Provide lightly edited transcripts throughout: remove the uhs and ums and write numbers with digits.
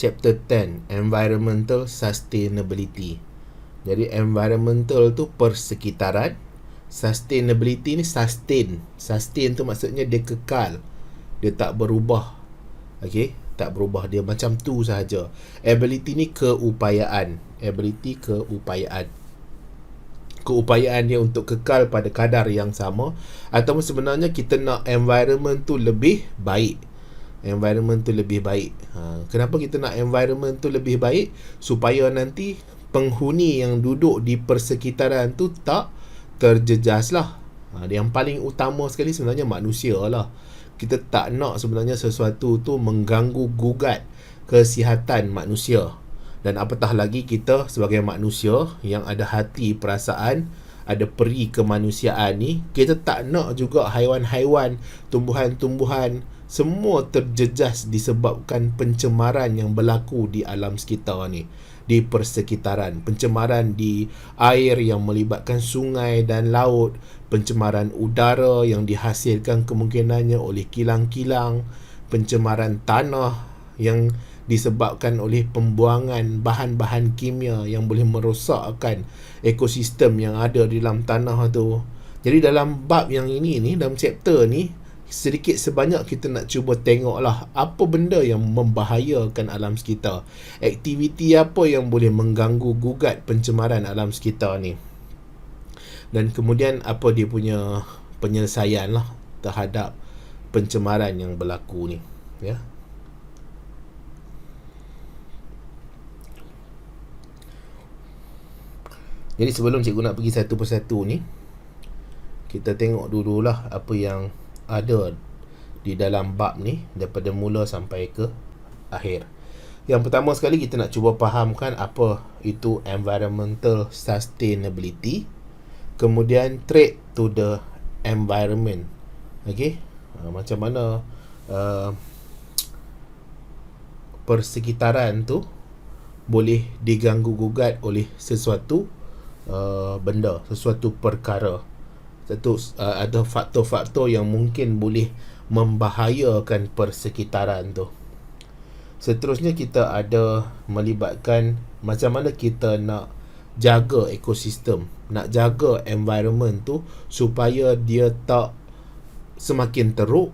Chapter 10, Environmental Sustainability. Jadi environmental tu persekitaran, sustainability ni sustain tu maksudnya dia kekal, dia tak berubah. Okey, tak berubah, dia macam tu sahaja. Ability ni keupayaan, keupayaan dia untuk kekal pada kadar yang sama, ataupun sebenarnya kita nak environment tu lebih baik. Kenapa kita nak environment tu lebih baik? Supaya nanti penghuni yang duduk di persekitaran tu tak terjejas lah. Yang paling utama sekali sebenarnya manusia lah. Kita tak nak sebenarnya sesuatu tu mengganggu gugat kesihatan manusia. Dan apatah lagi kita sebagai manusia yang ada hati, perasaan, ada peri kemanusiaan ni, kita tak nak juga haiwan-haiwan, tumbuhan-tumbuhan semua terjejas disebabkan pencemaran yang berlaku di alam sekitar ni, di persekitaran. Pencemaran di air yang melibatkan sungai dan laut, pencemaran udara yang dihasilkan kemungkinannya oleh kilang-kilang, pencemaran tanah yang disebabkan oleh pembuangan bahan-bahan kimia yang boleh merosakkan ekosistem yang ada di dalam tanah tu. Jadi dalam bab yang ini ni, dalam chapter ni, sedikit sebanyak kita nak cuba tengoklah apa benda yang membahayakan alam sekitar, aktiviti apa yang boleh mengganggu gugat pencemaran alam sekitar ni, dan kemudian apa dia punya penyelesaian lah terhadap pencemaran yang berlaku ni, ya. Jadi sebelum cikgu nak pergi satu persatu ni, kita tengok dululah apa yang ada di dalam bab ni daripada mula sampai ke akhir. Yang pertama sekali kita nak cuba fahamkan apa itu environmental sustainability, kemudian threat to the environment. Okey, macam mana persekitaran tu boleh diganggu gugat oleh sesuatu benda, sesuatu perkara. Ada faktor-faktor yang mungkin boleh membahayakan persekitaran tu. Seterusnya kita ada melibatkan macam mana kita nak jaga ekosistem, nak jaga environment tu supaya dia tak semakin teruk,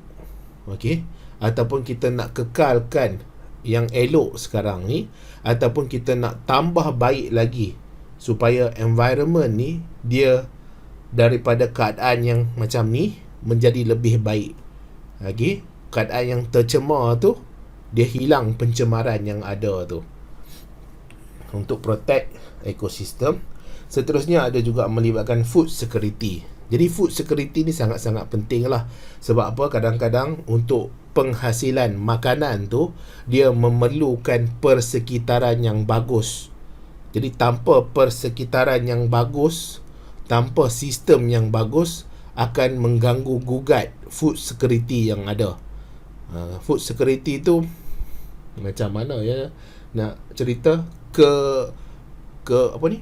okey, ataupun kita nak kekalkan yang elok sekarang ni, ataupun kita nak tambah baik lagi supaya environment ni dia daripada keadaan yang macam ni menjadi lebih baik. Okey, keadaan yang tercemar tu dia hilang pencemaran yang ada tu, untuk protect ekosistem. Seterusnya ada juga melibatkan food security. Jadi food security ni sangat-sangat penting lah. Sebab apa? Kadang-kadang untuk penghasilan makanan tu dia memerlukan persekitaran yang bagus. Jadi tanpa persekitaran yang bagus, tanpa sistem yang bagus, akan mengganggu gugat food security yang ada. Food security tu macam mana ya nak cerita, ke apa ni,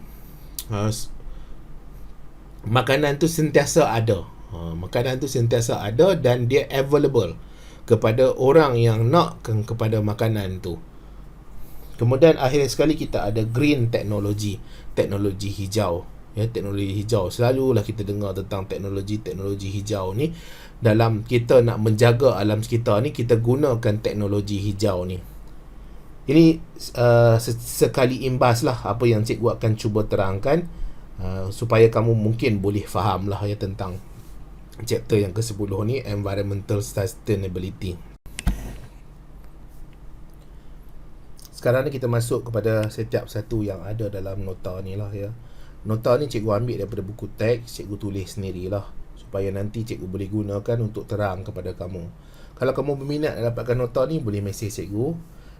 makanan tu sentiasa ada. Makanan tu sentiasa ada dan dia available kepada orang yang nak kepada makanan tu. Kemudian akhir sekali kita ada green technology, teknologi hijau. Ya, teknologi hijau. Selalulah kita dengar tentang teknologi hijau ni. Dalam kita nak menjaga alam sekitar ni, kita gunakan teknologi hijau ni. Ini sekali imbas lah apa yang cikgu akan cuba terangkan, supaya kamu mungkin boleh faham lah ya tentang chapter yang ke-10 ni, environmental sustainability. Sekarang ni kita masuk kepada setiap satu yang ada dalam nota ni lah ya. Nota ni cikgu ambil daripada buku teks, cikgu tulis sendirilah supaya nanti cikgu boleh gunakan untuk terang kepada kamu. Kalau kamu berminat nak dapatkan nota ni, boleh mesej cikgu.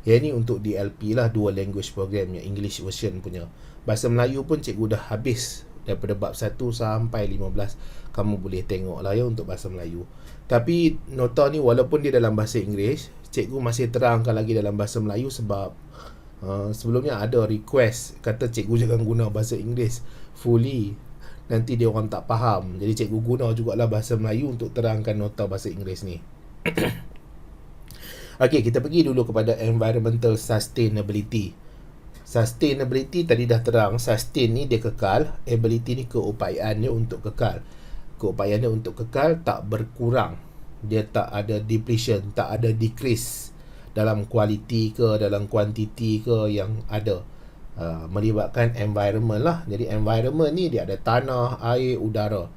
Yang ni untuk DLP lah, Dual Language Program, yang English version punya. Bahasa Melayu pun cikgu dah habis daripada bab 1 sampai 15. Kamu boleh tengok lah ya untuk bahasa Melayu. Tapi nota ni walaupun dia dalam bahasa Inggeris, cikgu masih terangkan lagi dalam bahasa Melayu sebab sebelumnya ada request kata cikgu jangan guna bahasa Inggeris fully, nanti dia orang tak faham. Jadi cikgu guna jugalah bahasa Melayu untuk terangkan nota bahasa Inggeris ni. Okey, kita pergi dulu kepada environmental sustainability. Sustainability tadi dah terang, sustain ni dia kekal, ability ni keupayaan dia untuk kekal. Keupayaan dia untuk kekal, tak berkurang. Dia tak ada depletion, tak ada decrease dalam kualiti ke, dalam kuantiti ke yang ada. Melibatkan environment lah. Jadi environment ni dia ada tanah, air, udara.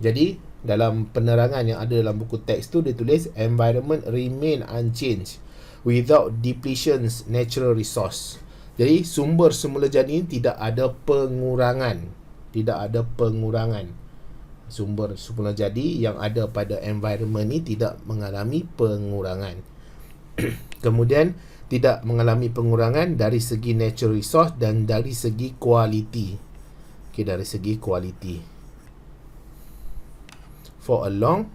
Jadi dalam penerangan yang ada dalam buku teks tu dia tulis environment remain unchanged without depletions natural resource. Jadi sumber semula jadi tidak ada pengurangan. Tidak ada pengurangan. Sumber semula jadi yang ada pada environment ni tidak mengalami pengurangan. Kemudian tidak mengalami pengurangan dari segi natural resource dan dari segi kualiti. Okey, dari segi kualiti. For a long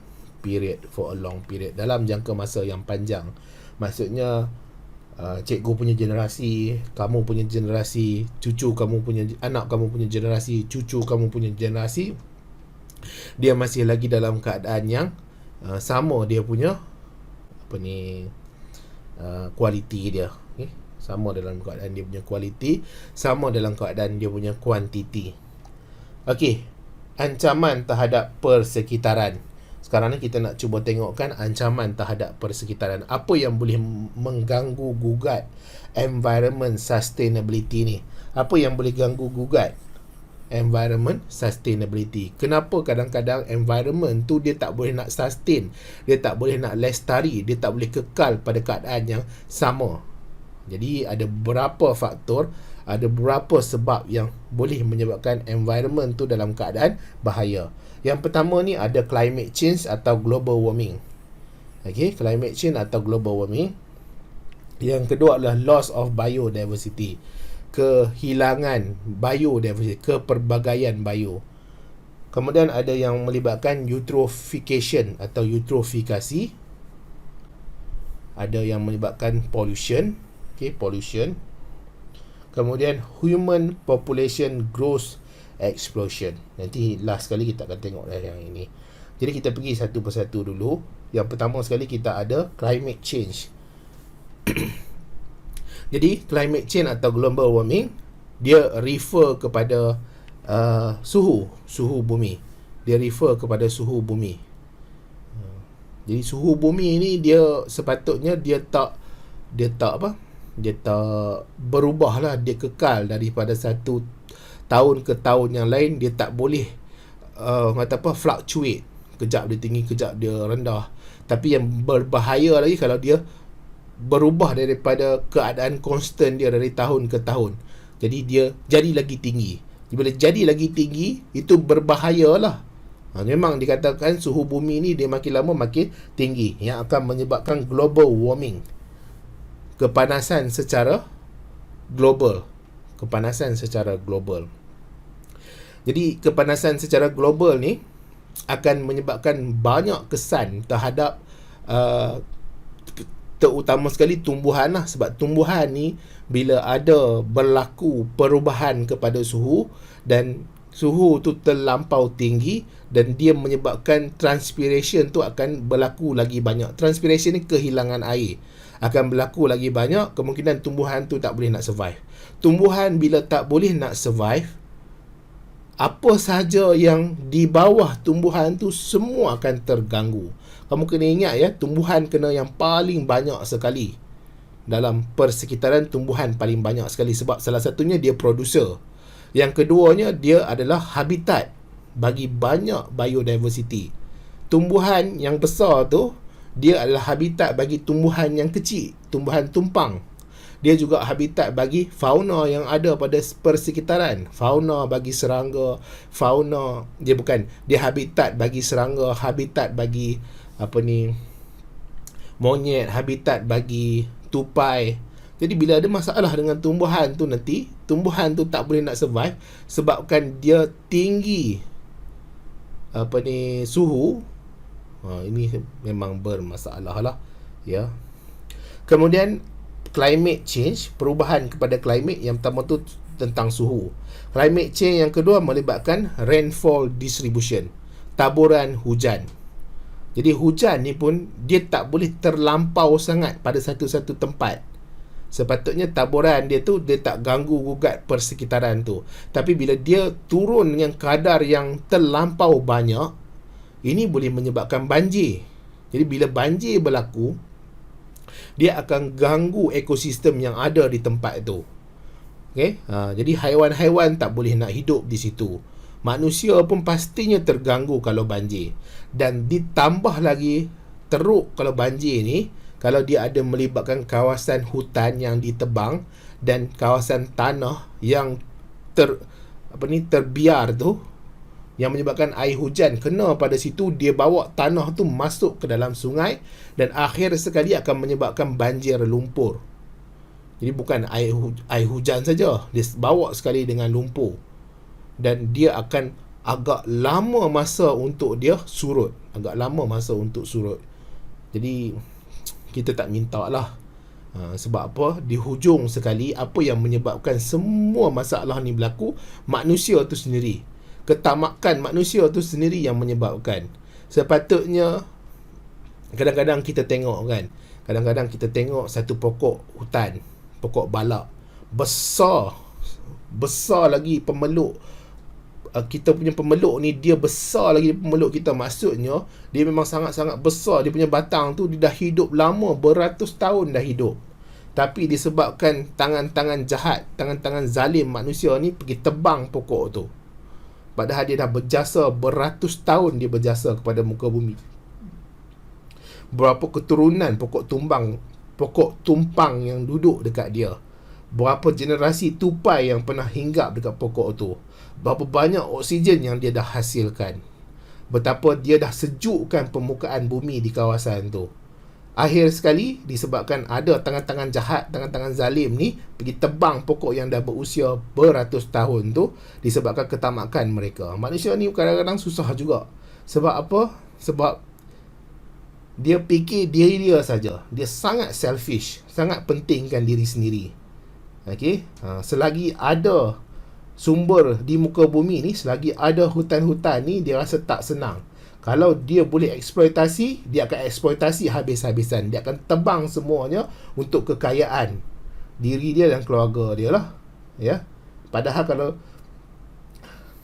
period, dalam jangka masa yang panjang. Maksudnya cikgu punya generasi, kamu punya generasi, cucu kamu punya, anak kamu punya generasi, cucu kamu punya generasi, dia masih lagi dalam keadaan yang sama dia punya kualiti dia. Okay? Sama dalam keadaan dia punya kualiti, sama dalam keadaan dia punya kuantiti. Okey, ancaman terhadap persekitaran. Sekarang ni kita nak cuba tengokkan ancaman terhadap persekitaran. Apa yang boleh mengganggu gugat environment sustainability ni? Apa yang boleh ganggu gugat environment sustainability? Kenapa kadang-kadang environment tu dia tak boleh nak sustain, dia tak boleh nak lestari, dia tak boleh kekal pada keadaan yang sama? Jadi ada beberapa faktor, ada beberapa sebab yang boleh menyebabkan environment tu dalam keadaan bahaya. Yang pertama ni ada climate change atau global warming. Okey, climate change atau global warming. Yang kedua adalah loss of biodiversity. Kehilangan biodiversity, kepelbagaian bio. Kemudian ada yang melibatkan eutrophication atau eutrofikasi. Ada yang melibatkan pollution. Okey, pollution. Kemudian human population growth explosion. Nanti last sekali kita akan tengok yang ini. Jadi kita pergi satu persatu dulu. Yang pertama sekali kita ada climate change. Jadi climate change atau global warming, dia refer kepada suhu bumi. Dia refer kepada suhu bumi. Jadi suhu bumi ni dia sepatutnya dia tak berubah lah, dia kekal daripada satu tahun ke tahun yang lain. Dia tak boleh fluctuate, kejap dia tinggi, kejap dia rendah. Tapi yang berbahaya lagi kalau dia berubah daripada keadaan konstan dia dari tahun ke tahun. Jadi dia jadi lagi tinggi. Bila jadi lagi tinggi, itu berbahayalah. Memang dikatakan suhu bumi ni dia makin lama makin tinggi, yang akan menyebabkan global warming. Kepanasan secara global. Jadi kepanasan secara global ni akan menyebabkan banyak kesan terhadap terutama sekali tumbuhan lah. Sebab tumbuhan ni bila ada berlaku perubahan kepada suhu dan suhu tu terlampau tinggi dan dia menyebabkan transpiration tu akan berlaku lagi banyak. Transpiration ni kehilangan air akan berlaku lagi banyak, kemungkinan tumbuhan tu tak boleh nak survive. Tumbuhan bila tak boleh nak survive, apa sahaja yang di bawah tumbuhan tu semua akan terganggu. Kamu kena ingat ya, tumbuhan kena yang paling banyak sekali. Dalam persekitaran, tumbuhan paling banyak sekali sebab salah satunya dia producer. Yang keduanya dia adalah habitat bagi banyak biodiversity. Tumbuhan yang besar tu dia adalah habitat bagi tumbuhan yang kecil, tumbuhan tumpang. Dia juga habitat bagi fauna yang ada pada persekitaran. Fauna bagi serangga, dia habitat bagi serangga, habitat bagi monyet, habitat bagi tupai. Jadi bila ada masalah dengan tumbuhan tu nanti, tumbuhan tu tak boleh nak survive sebabkan dia tinggi suhu. Ini memang bermasalah lah ya. Kemudian climate change, perubahan kepada climate. Yang pertama tu tentang suhu. Climate change yang kedua melibatkan rainfall distribution, taburan hujan. Jadi hujan ni pun dia tak boleh terlampau sangat pada satu-satu tempat. Sepatutnya taburan dia tu dia tak ganggu gugat persekitaran tu. Tapi bila dia turun dengan kadar yang terlampau banyak, ini boleh menyebabkan banjir. Jadi bila banjir berlaku, dia akan ganggu ekosistem yang ada di tempat tu. Okay? Jadi haiwan-haiwan tak boleh nak hidup di situ. Manusia pun pastinya terganggu kalau banjir. Dan ditambah lagi teruk kalau banjir ni, kalau dia ada melibatkan kawasan hutan yang ditebang dan kawasan tanah yang terbiar tu, yang menyebabkan air hujan kena pada situ, dia bawa tanah tu masuk ke dalam sungai dan akhir sekali akan menyebabkan banjir lumpur. Jadi bukan air hujan saja, dia bawa sekali dengan lumpur. Dan dia akan agak lama masa untuk dia surut. Jadi kita tak minta lah. Sebab apa? Di hujung sekali, apa yang menyebabkan semua masalah ni berlaku? Manusia tu sendiri. Ketamakan manusia tu sendiri yang menyebabkan. Sepatutnya kadang-kadang kita tengok satu pokok hutan, pokok balak besar lagi pemeluk. Kita punya pemeluk ni dia besar lagi pemeluk kita. Maksudnya dia memang sangat-sangat besar. Dia punya batang tu dia dah hidup lama, beratus tahun dah hidup. Tapi disebabkan tangan-tangan jahat, tangan-tangan zalim manusia ni pergi tebang pokok tu. Padahal dia dah berjasa beratus tahun, dia berjasa kepada muka bumi. Berapa keturunan pokok tumpang yang duduk dekat dia. Berapa generasi tupai yang pernah hinggap dekat pokok tu. Berapa banyak oksigen yang dia dah hasilkan. Betapa dia dah sejukkan permukaan bumi di kawasan tu. Akhir sekali, disebabkan ada tangan-tangan jahat, tangan-tangan zalim ni pergi tebang pokok yang dah berusia beratus tahun tu, disebabkan ketamakan mereka. Manusia ni kadang-kadang susah juga. Sebab apa? Sebab dia fikir diri dia saja. Dia sangat selfish, sangat pentingkan diri sendiri. Okey? Selagi ada sumber di muka bumi ni, selagi ada hutan-hutan ni, dia rasa tak senang. Kalau dia boleh eksploitasi, dia akan eksploitasi habis-habisan. Dia akan tebang semuanya untuk kekayaan diri dia dan keluarga dia lah. Ya. Padahal kalau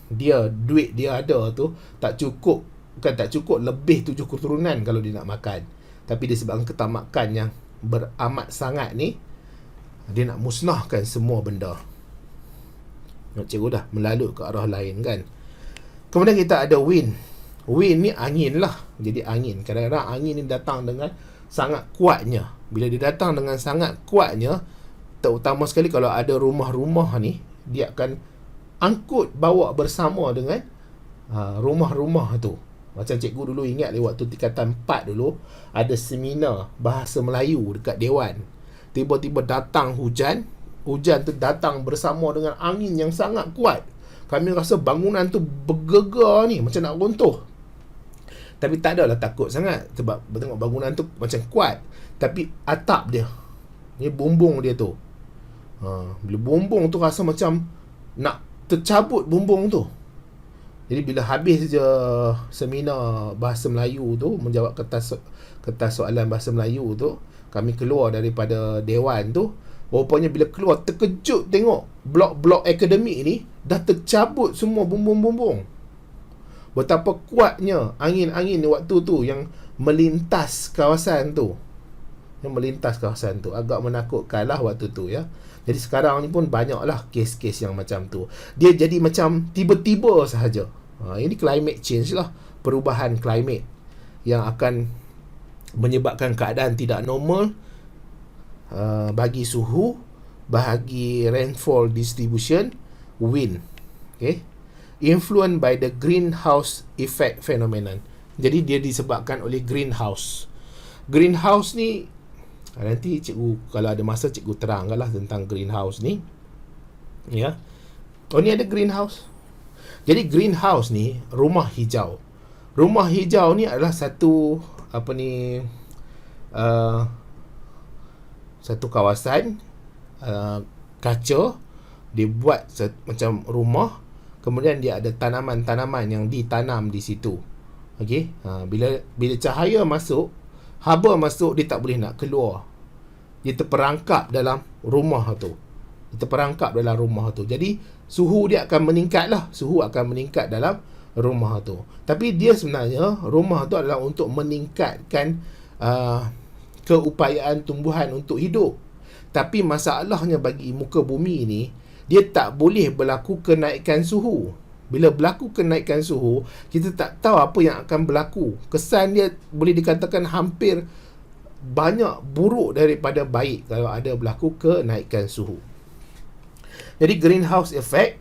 duit dia ada tu tak cukup, bukan tak cukup, lebih 7 keturunan kalau dia nak makan. Tapi disebabkan ketamakan yang beramat sangat ni, dia nak musnahkan semua benda. Cikgu dah melalut ke arah lain kan. Kemudian kita ada wind. Wind ni angin lah. Jadi angin, kadang-kadang angin ni datang dengan sangat kuatnya. Bila dia datang dengan sangat kuatnya, terutama sekali kalau ada rumah-rumah ni, dia akan angkut bawa bersama dengan rumah-rumah tu. Macam cikgu dulu ingat waktu tingkatan 4 dulu, ada seminar bahasa Melayu dekat Dewan. Tiba-tiba datang hujan tu datang bersama dengan angin yang sangat kuat. Kami rasa bangunan tu bergegar ni, macam nak runtuh. Tapi tak adalah takut sangat, sebab tengok bangunan tu macam kuat. Tapi atap dia, ni bumbung dia tu, bila bumbung tu rasa macam nak tercabut bumbung tu. Jadi bila habis je seminar bahasa Melayu tu, menjawab kertas soalan bahasa Melayu tu, kami keluar daripada Dewan tu. Rupanya bila keluar, terkejut tengok blok-blok akademik ni dah tercabut semua bumbung-bumbung. Betapa kuatnya angin-angin waktu tu yang melintas kawasan tu. Agak menakutkan lah waktu tu ya. Jadi sekarang ni pun banyaklah kes-kes yang macam tu. Dia jadi macam tiba-tiba sahaja. Ini climate change lah. Perubahan climate yang akan menyebabkan keadaan tidak normal bagi suhu, bagi rainfall distribution, wind. Okay? Influenced by the greenhouse effect phenomenon. Jadi dia disebabkan oleh greenhouse. Greenhouse ni, nanti cikgu kalau ada masa cikgu terangkanlah tentang greenhouse ni. Ya. Oh, ni ada greenhouse. Jadi greenhouse ni rumah hijau. Rumah hijau ni adalah satu satu kawasan kaca, dibuat macam rumah. Kemudian dia ada tanaman-tanaman yang ditanam di situ. Okey, bila cahaya masuk, haba masuk, dia tak boleh nak keluar. Dia terperangkap dalam rumah tu. Jadi suhu dia akan meningkat lah. Suhu akan meningkat dalam rumah tu. Tapi dia sebenarnya, rumah tu adalah untuk meningkatkan keupayaan tumbuhan untuk hidup. Tapi masalahnya bagi muka bumi ni, dia tak boleh berlaku kenaikan suhu. Bila berlaku kenaikan suhu, kita tak tahu apa yang akan berlaku. Kesan dia boleh dikatakan hampir banyak buruk daripada baik kalau ada berlaku kenaikan suhu. Jadi greenhouse effect,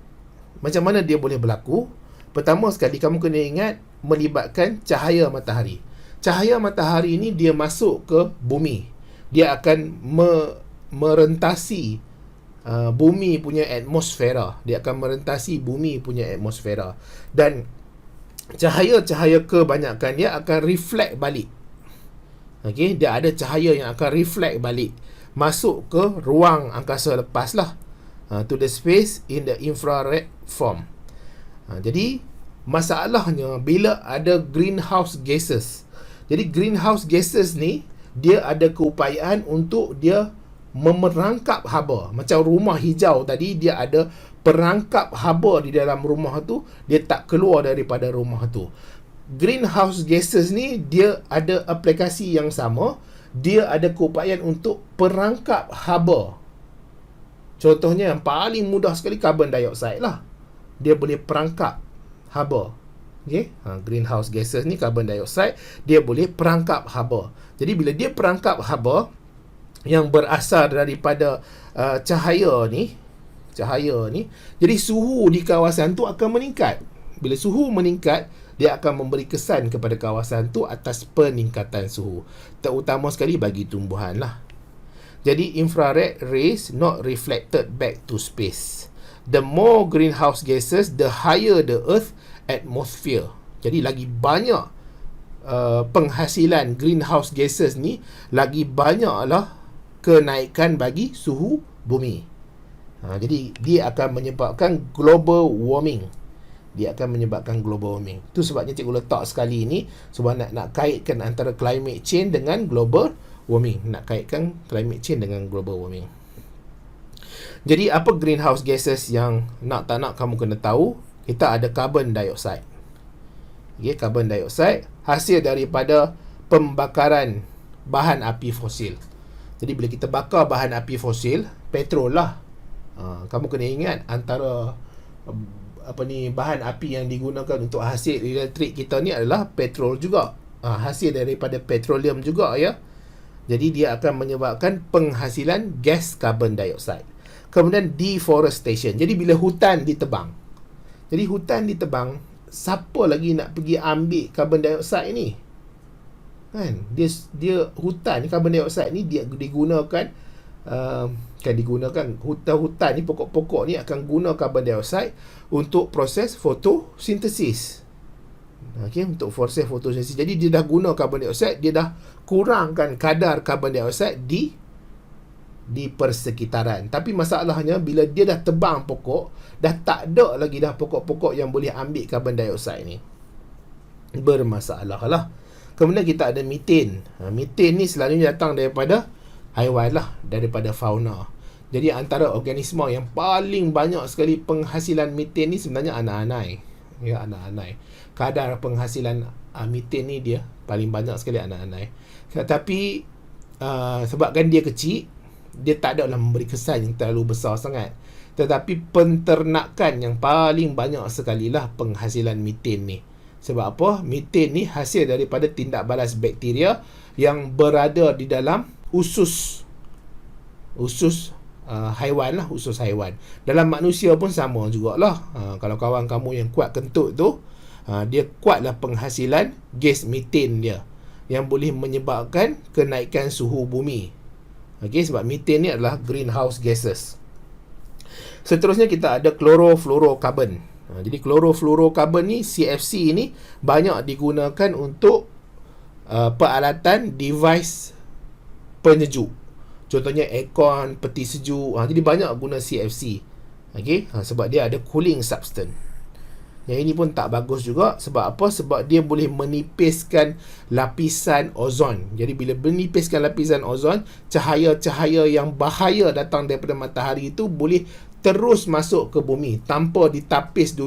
macam mana dia boleh berlaku? Pertama sekali, kamu kena ingat melibatkan cahaya matahari. Cahaya matahari ni dia masuk ke bumi. Dia akan merentasi bumi punya atmosfera. Dan cahaya-cahaya kebanyakan dia akan reflect balik. Okey, dia ada cahaya yang akan reflect balik masuk ke ruang angkasa lepas lah, to the space in the infrared form. Jadi masalahnya bila ada greenhouse gases. Jadi greenhouse gases ni dia ada keupayaan untuk dia memerangkap haba. Macam rumah hijau tadi, dia ada perangkap haba di dalam rumah tu, dia tak keluar daripada rumah tu. Greenhouse gases ni dia ada aplikasi yang sama. Dia ada keupayaan untuk perangkap haba. Contohnya yang paling mudah sekali, carbon dioxide lah. Dia boleh perangkap haba. Okay? Greenhouse gases ni, carbon dioxide, dia boleh perangkap haba. Jadi bila dia perangkap haba yang berasal daripada cahaya ni, jadi suhu di kawasan tu akan meningkat. Bila suhu meningkat, dia akan memberi kesan kepada kawasan tu atas peningkatan suhu, terutama sekali bagi tumbuhan lah. Jadi infrared rays not reflected back to space. The more greenhouse gases, the higher the earth atmosphere. Jadi lagi banyak penghasilan greenhouse gases ni, lagi banyaklah kenaikan bagi suhu bumi. Jadi dia akan menyebabkan global warming. Itu sebabnya cikgu letak sekali ni, sebab nak kaitkan antara climate change dengan global warming. Jadi apa greenhouse gases yang tak nak kamu kena tahu? Kita ada carbon dioxide. Okay, carbon dioxide hasil daripada pembakaran bahan api fosil. Jadi bila kita bakar bahan api fosil, petrol lah. Kamu kena ingat antara bahan api yang digunakan untuk hasil elektrik kita ni adalah petrol juga. Hasil daripada petroleum juga ya. Jadi dia akan menyebabkan penghasilan gas carbon dioxide. Kemudian deforestation. Jadi bila hutan ditebang. Siapa lagi nak pergi ambil carbon dioxide ni? Kan? Dia hutan ni, carbon dioxide ni dia digunakan hutan ni, pokok-pokok ni akan guna carbon dioxide untuk proses fotosintesis. Okey, untuk proses fotosintesis. Jadi dia dah guna carbon dioxide, dia dah kurangkan kadar carbon dioxide di persekitaran. Tapi masalahnya bila dia dah tebang pokok, dah tak ada lagi dah pokok-pokok yang boleh ambil carbon dioxide ni. Bermasalah lah. Kemudian kita ada metan. Metan ni selalunya datang daripada haiwan lah, daripada fauna. Jadi antara organisma yang paling banyak sekali penghasilan metan ni sebenarnya anak-anak. Ya, anak-anak. Kadar penghasilan metan ni dia paling banyak sekali anak-anak. Tapi sebabkan dia kecil, dia tak adalah memberi kesan yang terlalu besar sangat. Tetapi penternakan yang paling banyak sekali lah penghasilan metan ni. Sebab apa? Metan ni hasil daripada tindak balas bakteria yang berada di dalam usus haiwan lah, usus haiwan. Dalam manusia pun sama jugalah. Kalau kawan kamu yang kuat kentut tu, dia kuatlah penghasilan gas metan dia yang boleh menyebabkan kenaikan suhu bumi. Okey, sebab metan ni adalah greenhouse gases. Seterusnya kita ada chlorofluorokarbon. Jadi chlorofluorokarbon ni, CFC ni banyak digunakan untuk peralatan device penyejuk. Contohnya aircon, peti sejuk. Jadi banyak guna CFC. Okey, sebab dia ada cooling substance. Yang ini pun tak bagus juga. Sebab apa? Sebab dia boleh menipiskan lapisan ozon. Jadi bila menipiskan lapisan ozon, cahaya-cahaya yang bahaya datang daripada matahari itu boleh terus masuk ke bumi tanpa ditapis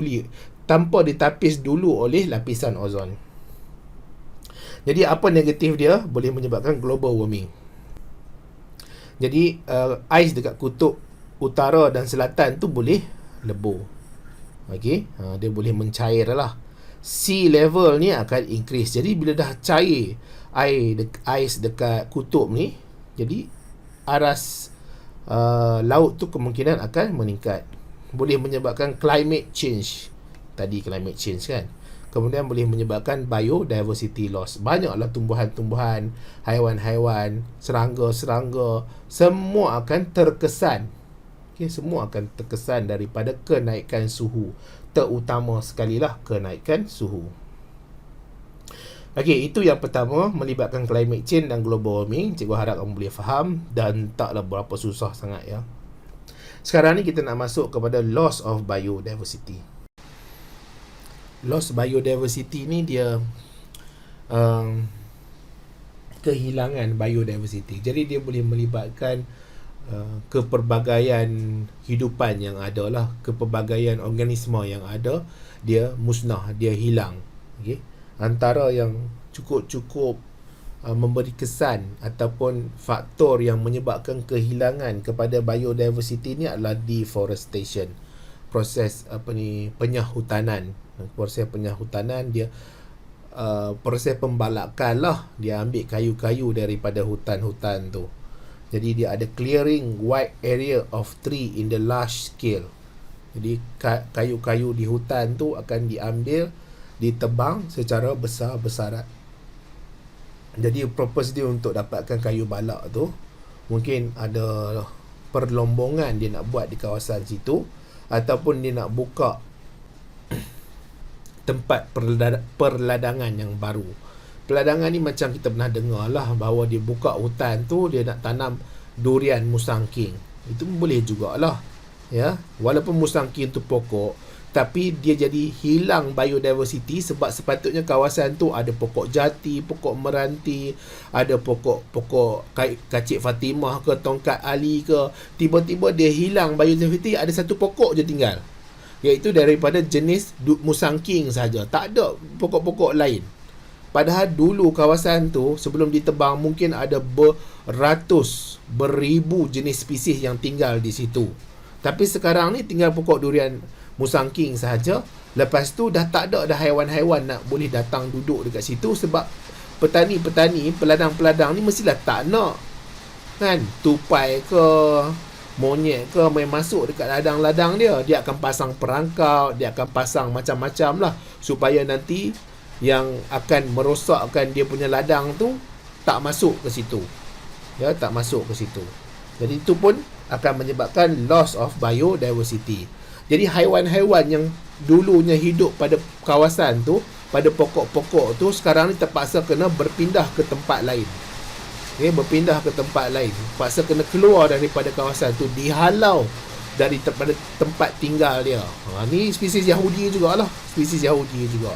dulu oleh lapisan ozon. Jadi apa negatif dia? Boleh menyebabkan global warming. Jadi ais dekat kutub utara dan selatan tu boleh lebur. Okey, dia boleh mencair lah. Sea level ni akan increase. Jadi bila dah cair ais dekat kutub ni, jadi aras laut tu kemungkinan akan meningkat. Boleh menyebabkan climate change. Tadi climate change kan. Kemudian boleh menyebabkan biodiversity loss. Banyaklah tumbuhan-tumbuhan, haiwan-haiwan, serangga-serangga, semua akan terkesan. Okay, semua akan terkesan daripada kenaikan suhu. Terutama sekali lah kenaikan suhu. Okey, itu yang pertama, melibatkan climate change dan global warming. Cikgu harap kamu boleh faham dan taklah berapa susah sangat ya. Sekarang ni kita nak masuk kepada loss of biodiversity. Loss biodiversity ni dia kehilangan biodiversity. Jadi dia boleh melibatkan kepelbagaian hidupan yang ada lah, kepelbagaian organisma yang ada, dia musnah, dia hilang. Okay? Antara yang cukup memberi kesan ataupun faktor yang menyebabkan kehilangan kepada biodiversity ni adalah deforestation. Proses penyahutanan. Proses penyahutanan dia proses pembalakan lah. Dia ambil kayu-kayu daripada hutan-hutan tu. Jadi dia ada clearing wide area of tree in the large scale. Jadi kayu-kayu di hutan tu akan diambil, ditebang secara besar-besaran. Jadi purpose dia untuk dapatkan kayu balak tu, mungkin ada perlombongan dia nak buat di kawasan situ, ataupun dia nak buka tempat perladangan yang baru. Peladangan ni macam kita pernah dengar lah, bahawa dia buka hutan tu, dia nak tanam durian musangking. Itu boleh jugalah ya. Walaupun musangking tu pokok, tapi dia jadi hilang biodiversity. Sebab sepatutnya kawasan tu ada pokok jati, pokok meranti, ada pokok kacik Fatimah ke, tongkat Ali ke. Tiba-tiba dia hilang biodiversity, ada satu pokok je tinggal, iaitu daripada jenis musangking saja. Tak ada pokok-pokok lain. Padahal dulu kawasan tu sebelum ditebang mungkin ada beribu jenis spesies yang tinggal di situ. Tapi sekarang ni tinggal pokok durian musangking sahaja. Lepas tu dah tak ada dah haiwan-haiwan nak boleh datang duduk dekat situ, sebab petani-petani, peladang-peladang ni mestilah tak nak kan tupai ke monyet ke main masuk dekat ladang-ladang dia. Dia akan pasang perangkap, dia akan pasang macam-macam lah, supaya nanti yang akan merosakkan dia punya ladang tu tak masuk ke situ. Ya, tak masuk ke situ. Jadi itu pun akan menyebabkan loss of biodiversity. Jadi haiwan-haiwan yang dulunya hidup pada kawasan tu, pada pokok-pokok tu, sekarang ni terpaksa kena berpindah ke tempat lain. Okay, berpindah ke tempat lain. Terpaksa kena keluar daripada kawasan tu, dihalau daripada tempat tinggal dia. Ni spesies Yahudi jugalah. Spesies Yahudi juga.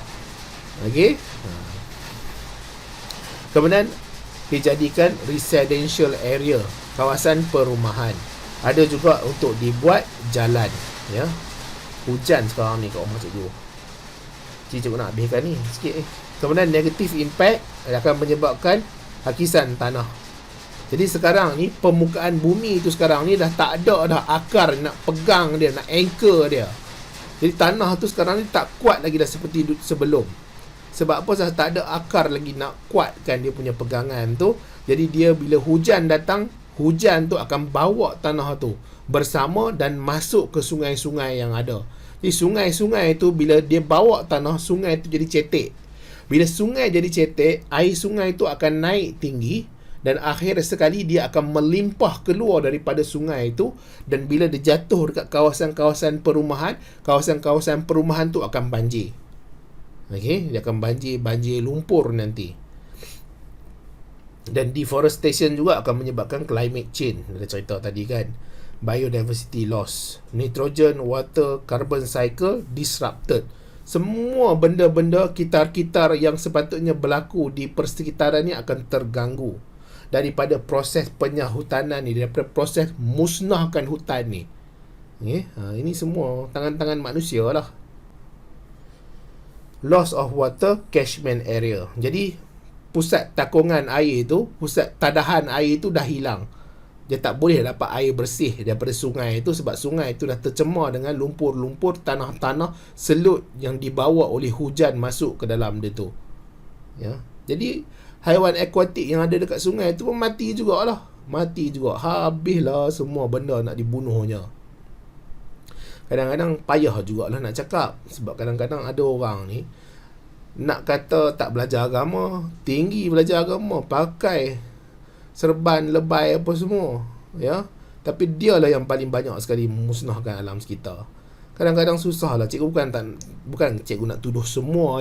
Okey. Kemudian dijadikan residential area, kawasan perumahan. Ada juga untuk dibuat jalan, ya. Hujan sekarang ni kat rumah cikgu. Cikgu nak habiskan ni sikit ni. Kemudian negative impact akan menyebabkan hakisan tanah. Jadi sekarang ni permukaan bumi tu sekarang ni dah tak ada dah akar nak pegang dia, nak anchor dia. Jadi tanah tu sekarang ni tak kuat lagi dah seperti sebelum. Sebab apa? Sebab tak ada akar lagi nak kuatkan dia punya pegangan tu. Jadi dia bila hujan datang, hujan tu akan bawa tanah tu bersama dan masuk ke sungai-sungai yang ada. Jadi sungai-sungai tu bila dia bawa tanah, sungai tu jadi cetek. Bila sungai jadi cetek, air sungai tu akan naik tinggi dan akhir sekali dia akan melimpah keluar daripada sungai itu, dan bila dia jatuh dekat kawasan-kawasan perumahan, kawasan-kawasan perumahan tu akan banjir. Okey, dia akan banjir lumpur nanti. Dan deforestation juga akan menyebabkan climate change. Ada cerita tadi kan, biodiversity loss, nitrogen, water, carbon cycle disrupted. semua benda-benda kitar-kitar yang sepatutnya berlaku di persekitaran ni akan terganggu daripada proses penyahutanan ni, daripada proses musnahkan hutan ni. Ini semua tangan-tangan manusia lah. Loss of water catchment area. Jadi pusat takungan air tu, pusat tadahan air tu dah hilang. Dia tak boleh dapat air bersih daripada sungai itu, sebab sungai itu dah tercemar dengan lumpur-lumpur, tanah-tanah, selut yang dibawa oleh hujan masuk ke dalam dia tu. Jadi haiwan akuatik yang ada dekat sungai tu pun mati jugalah. Mati juga. Habislah semua benda nak dibunuhnya. Kadang-kadang payah jugalah nak cakap, sebab kadang-kadang ada orang ni nak kata tak belajar agama, tinggi belajar agama, pakai serban lebay apa semua, tapi dialah yang paling banyak sekali memusnahkan alam sekitar. Kadang-kadang susahlah cikgu, bukan cikgu nak tuduh semua,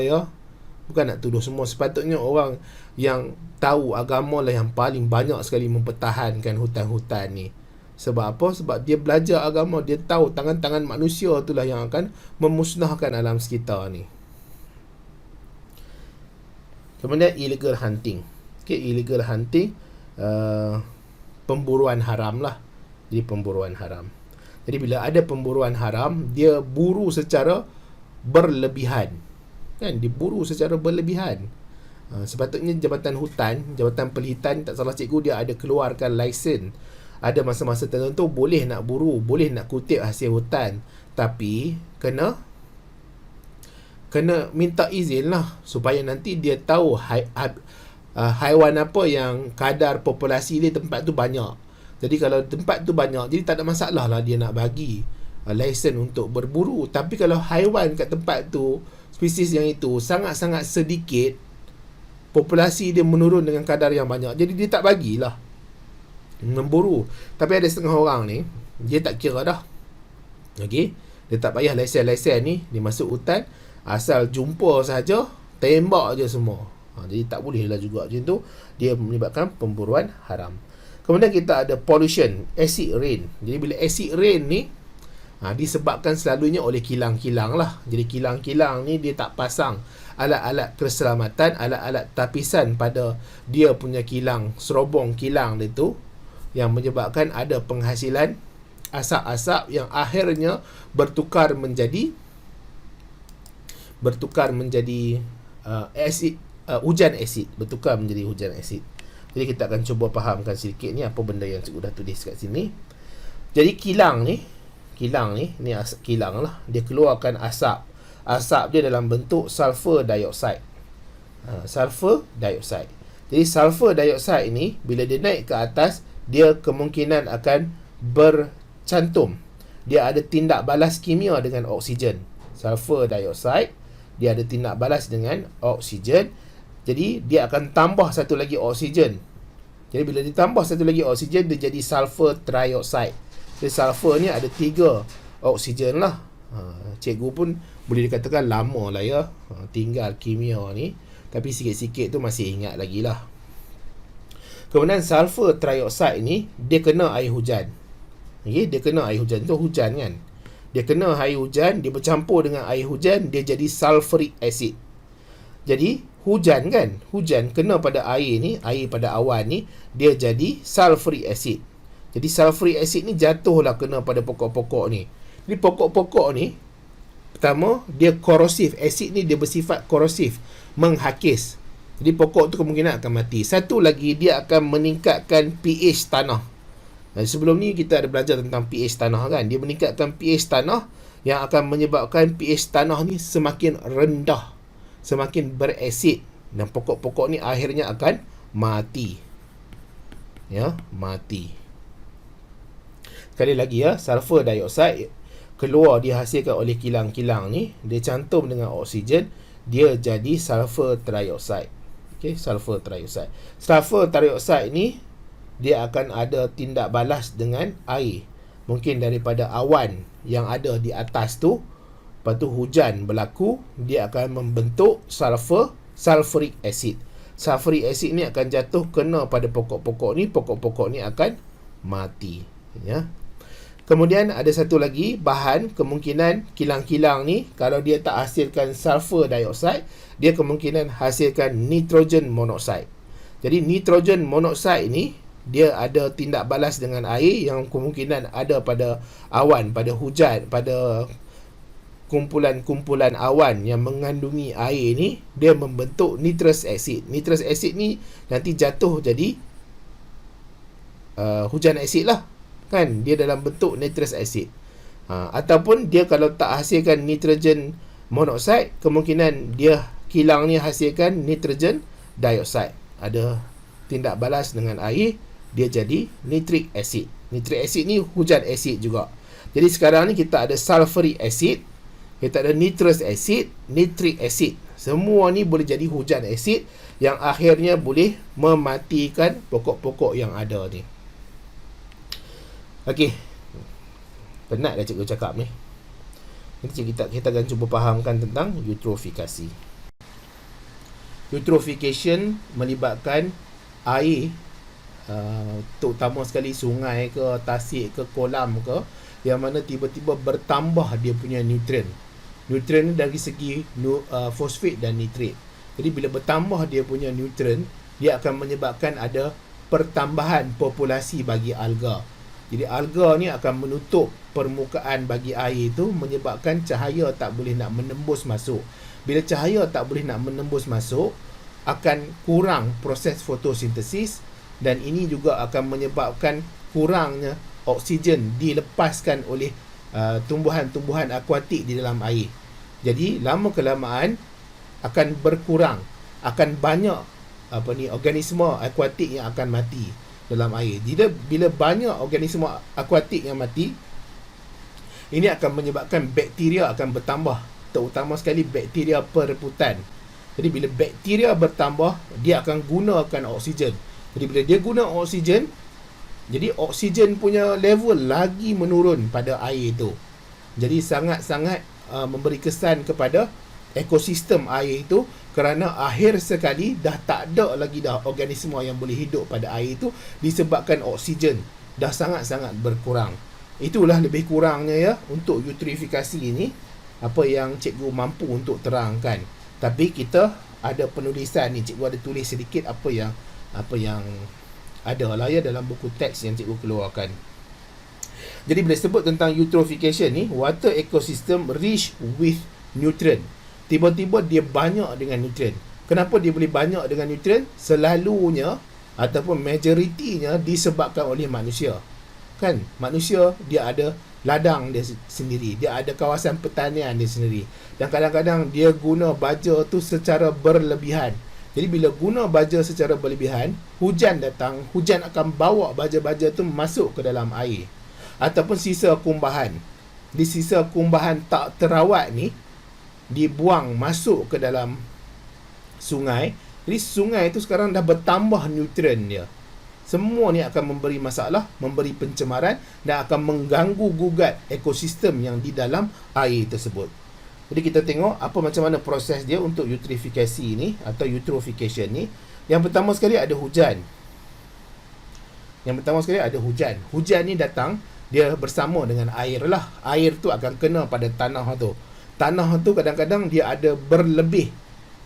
bukan nak tuduh semua. Sepatutnya orang yang tahu agama lah yang paling banyak sekali mempertahankan hutan-hutan ni. Sebab apa? Sebab dia belajar agama, dia tahu tangan-tangan manusia itulah yang akan memusnahkan alam sekitar ni. Kemudian illegal hunting. Illegal hunting, pemburuan haram lah. Jadi pemburuan haram. Jadi bila ada pemburuan haram, dia buru secara berlebihan. Dia buru secara berlebihan. Sepatutnya Jabatan Hutan, Jabatan Perlihitan, tak salah cikgu, dia ada keluarkan lesen. Ada masa-masa tertentu boleh nak buru, boleh nak kutip hasil hutan, tapi kena minta izin lah, supaya nanti dia tahu haiwan apa yang kadar populasi dia tempat tu banyak. Jadi kalau tempat tu banyak, jadi tak ada masalah lah dia nak bagi lesen untuk berburu. Tapi kalau haiwan kat tempat tu, spesies yang itu sangat-sangat sedikit, populasi dia menurun dengan kadar yang banyak, jadi dia tak bagilah memburu. Tapi ada setengah orang ni, dia tak kira dah. Dia tak payah lesen-lesen ni, dia masuk hutan, asal jumpa saja, tembak je semua. Jadi tak bolehlah juga macam tu. Dia menyebabkan pemburuan haram. Kemudian kita ada pollution, acid rain. Jadi bila acid rain ni disebabkan selalunya oleh kilang-kilang lah. Jadi kilang-kilang ni dia tak pasang alat-alat keselamatan, alat-alat tapisan pada dia punya kilang, serobong kilang dia tu, yang menyebabkan ada penghasilan asap-asap yang akhirnya bertukar menjadi asid, hujan asid, bertukar menjadi hujan asid. Jadi kita akan cuba fahamkan sedikit ni apa benda yang cikgu dah tulis kat sini. Jadi kilang ni kilang lah, dia keluarkan asap. Asap dia dalam bentuk sulfur dioxide. Sulfur dioxide. Jadi sulfur dioxide ni bila dia naik ke atas, dia kemungkinan akan bercantum. Dia ada tindak balas kimia dengan oksigen. Sulfur dioxide, dia ada tindak balas dengan oksigen. Jadi dia akan tambah satu lagi oksigen. Jadi bila ditambah satu lagi oksigen, dia jadi sulfur trioxide. Jadi sulfur ni ada 3 oksigen lah. Cikgu pun boleh dikatakan lama lah tinggal kimia ni, tapi sikit-sikit tu masih ingat lagi lah. Kemudian sulfur trioxide ni, dia kena air hujan. Dia kena air hujan, tu hujan kan. Dia kena air hujan, dia bercampur dengan air hujan, dia jadi sulfuric acid. Jadi hujan kan, hujan kena pada air ni, air pada awan ni, dia jadi sulfuric acid. Jadi sulfuric acid ni jatuhlah kena pada pokok-pokok ni. Jadi pokok-pokok ni, pertama, dia korosif. Asid ni dia bersifat korosif, menghakis. Jadi pokok tu kemungkinan akan mati. Satu lagi, dia akan meningkatkan pH tanah. Sebelum ni kita ada belajar tentang pH tanah kan. Dia meningkatkan pH tanah yang akan menyebabkan pH tanah ni semakin rendah, semakin berasid, dan pokok-pokok ni akhirnya akan mati. Mati. Sekali lagi sulfur dioxide keluar dihasilkan oleh kilang-kilang ni, dia cantum dengan oksigen, dia jadi sulfur trioxide. Sulfur trioxide. Sulfur trioxide ni dia akan ada tindak balas dengan air. Mungkin daripada awan yang ada di atas tu, lepas tu hujan berlaku, dia akan membentuk sulfuric acid. Sulfuric acid ni akan jatuh kena pada pokok-pokok ni, pokok-pokok ni akan mati. Kemudian ada satu lagi bahan, kemungkinan kilang-kilang ni kalau dia tak hasilkan sulfur dioxide, dia kemungkinan hasilkan nitrogen monoxide. Jadi nitrogen monoxide ni dia ada tindak balas dengan air yang kemungkinan ada pada awan, pada hujan, pada kumpulan-kumpulan awan yang mengandungi air ni, dia membentuk nitrous acid. Nitrous acid ni nanti jatuh jadi hujan asid lah, kan, dia dalam bentuk nitrous acid. Ataupun dia kalau tak hasilkan nitrogen monoxide, kemungkinan dia kilang ni hasilkan nitrogen dioxide. Ada tindak balas dengan air, dia jadi nitric acid. Nitric acid ni hujan asid juga. Jadi sekarang ni kita ada sulfuric acid, kita ada nitrous acid, nitric acid. Semua ni boleh jadi hujan asid yang akhirnya boleh mematikan pokok-pokok yang ada ni. Okey. Penat dah cikgu cakap ni. Nanti kita akan cuba fahamkan tentang eutrofikasi. Eutrofication melibatkan air, terutama sekali sungai ke, tasik ke, kolam ke, yang mana tiba-tiba bertambah dia punya nutrien. Nutrien dari segi fosfat dan nitrit. Jadi bila bertambah dia punya nutrien, dia akan menyebabkan ada pertambahan populasi bagi alga. Jadi alga ni akan menutup permukaan bagi air itu, menyebabkan cahaya tak boleh nak menembus masuk. Bila cahaya tak boleh nak menembus masuk, akan kurang proses fotosintesis, dan ini juga akan menyebabkan kurangnya oksigen dilepaskan oleh tumbuhan-tumbuhan akuatik di dalam air. Jadi lama kelamaan akan berkurang, akan banyak organisma akuatik yang akan mati dalam air. Bila banyak organisma akuatik yang mati, ini akan menyebabkan bakteria akan bertambah, terutama sekali bakteria perebutan. Jadi bila bakteria bertambah, dia akan gunakan oksigen. Jadi bila dia guna oksigen, jadi oksigen punya level lagi menurun pada air itu. Jadi sangat-sangat memberi kesan kepada ekosistem air itu, kerana akhir sekali dah tak ada lagi dah organisma yang boleh hidup pada air itu, disebabkan oksigen dah sangat-sangat berkurang. Itulah lebih kurangnya ya untuk eutrofikasi ini, apa yang cikgu mampu untuk terangkan. Tapi kita ada penulisan ni, cikgu ada tulis sedikit apa yang ada lah ya dalam buku teks yang cikgu keluarkan. Jadi bila sebut tentang eutrofication ni, water ecosystem rich with nutrient. Tiba-tiba dia banyak dengan nutrien. Kenapa dia boleh banyak dengan nutrien? Selalunya ataupun majoritinya disebabkan oleh manusia. Kan? Manusia dia ada ladang dia sendiri, dia ada kawasan pertanian dia sendiri. Dan kadang-kadang dia guna baja tu secara berlebihan. Jadi bila guna baja secara berlebihan, hujan datang, hujan akan bawa baja-baja tu masuk ke dalam air. Ataupun sisa kumbahan. Di sisa kumbahan tak terawat ni, dibuang masuk ke dalam sungai. Jadi sungai itu sekarang dah bertambah nutrien dia. Semua ni akan memberi masalah, memberi pencemaran, dan akan mengganggu gugat ekosistem yang di dalam air tersebut. Jadi kita tengok apa macam mana proses dia untuk eutrofikasi ni atau eutrofication ni. Yang pertama sekali ada hujan. Hujan ni datang, dia bersama dengan air lah. Air tu akan kena pada tanah tu. Tanah tu kadang-kadang dia ada berlebih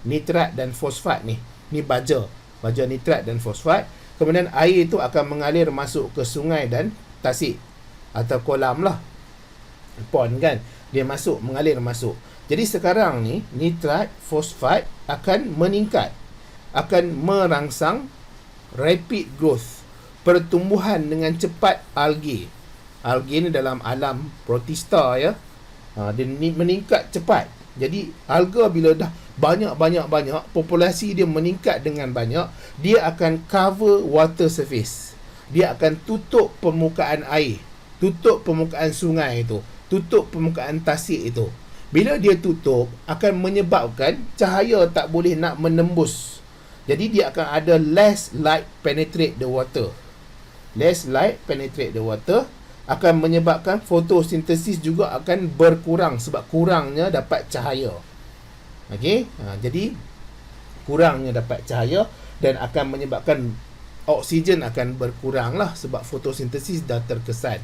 nitrat dan fosfat ni. Ni baja nitrat dan fosfat. Kemudian air tu akan mengalir masuk ke sungai dan tasik atau kolam lah, pond kan. Dia mengalir masuk. Jadi sekarang ni nitrat, fosfat akan meningkat, akan merangsang rapid growth, pertumbuhan dengan cepat algae. Algae ni dalam alam protista ya. Dia meningkat cepat. Jadi alga bila dah banyak, populasi dia meningkat dengan banyak, dia akan cover water surface. Dia akan tutup permukaan air, tutup permukaan sungai itu, tutup permukaan tasik itu. Bila dia tutup, akan menyebabkan cahaya tak boleh nak menembus. Jadi dia akan ada less light penetrate the water. Akan menyebabkan fotosintesis juga akan berkurang sebab kurangnya dapat cahaya. Okey, jadi kurangnya dapat cahaya dan akan menyebabkan oksigen akan berkurang lah sebab fotosintesis dah terkesan.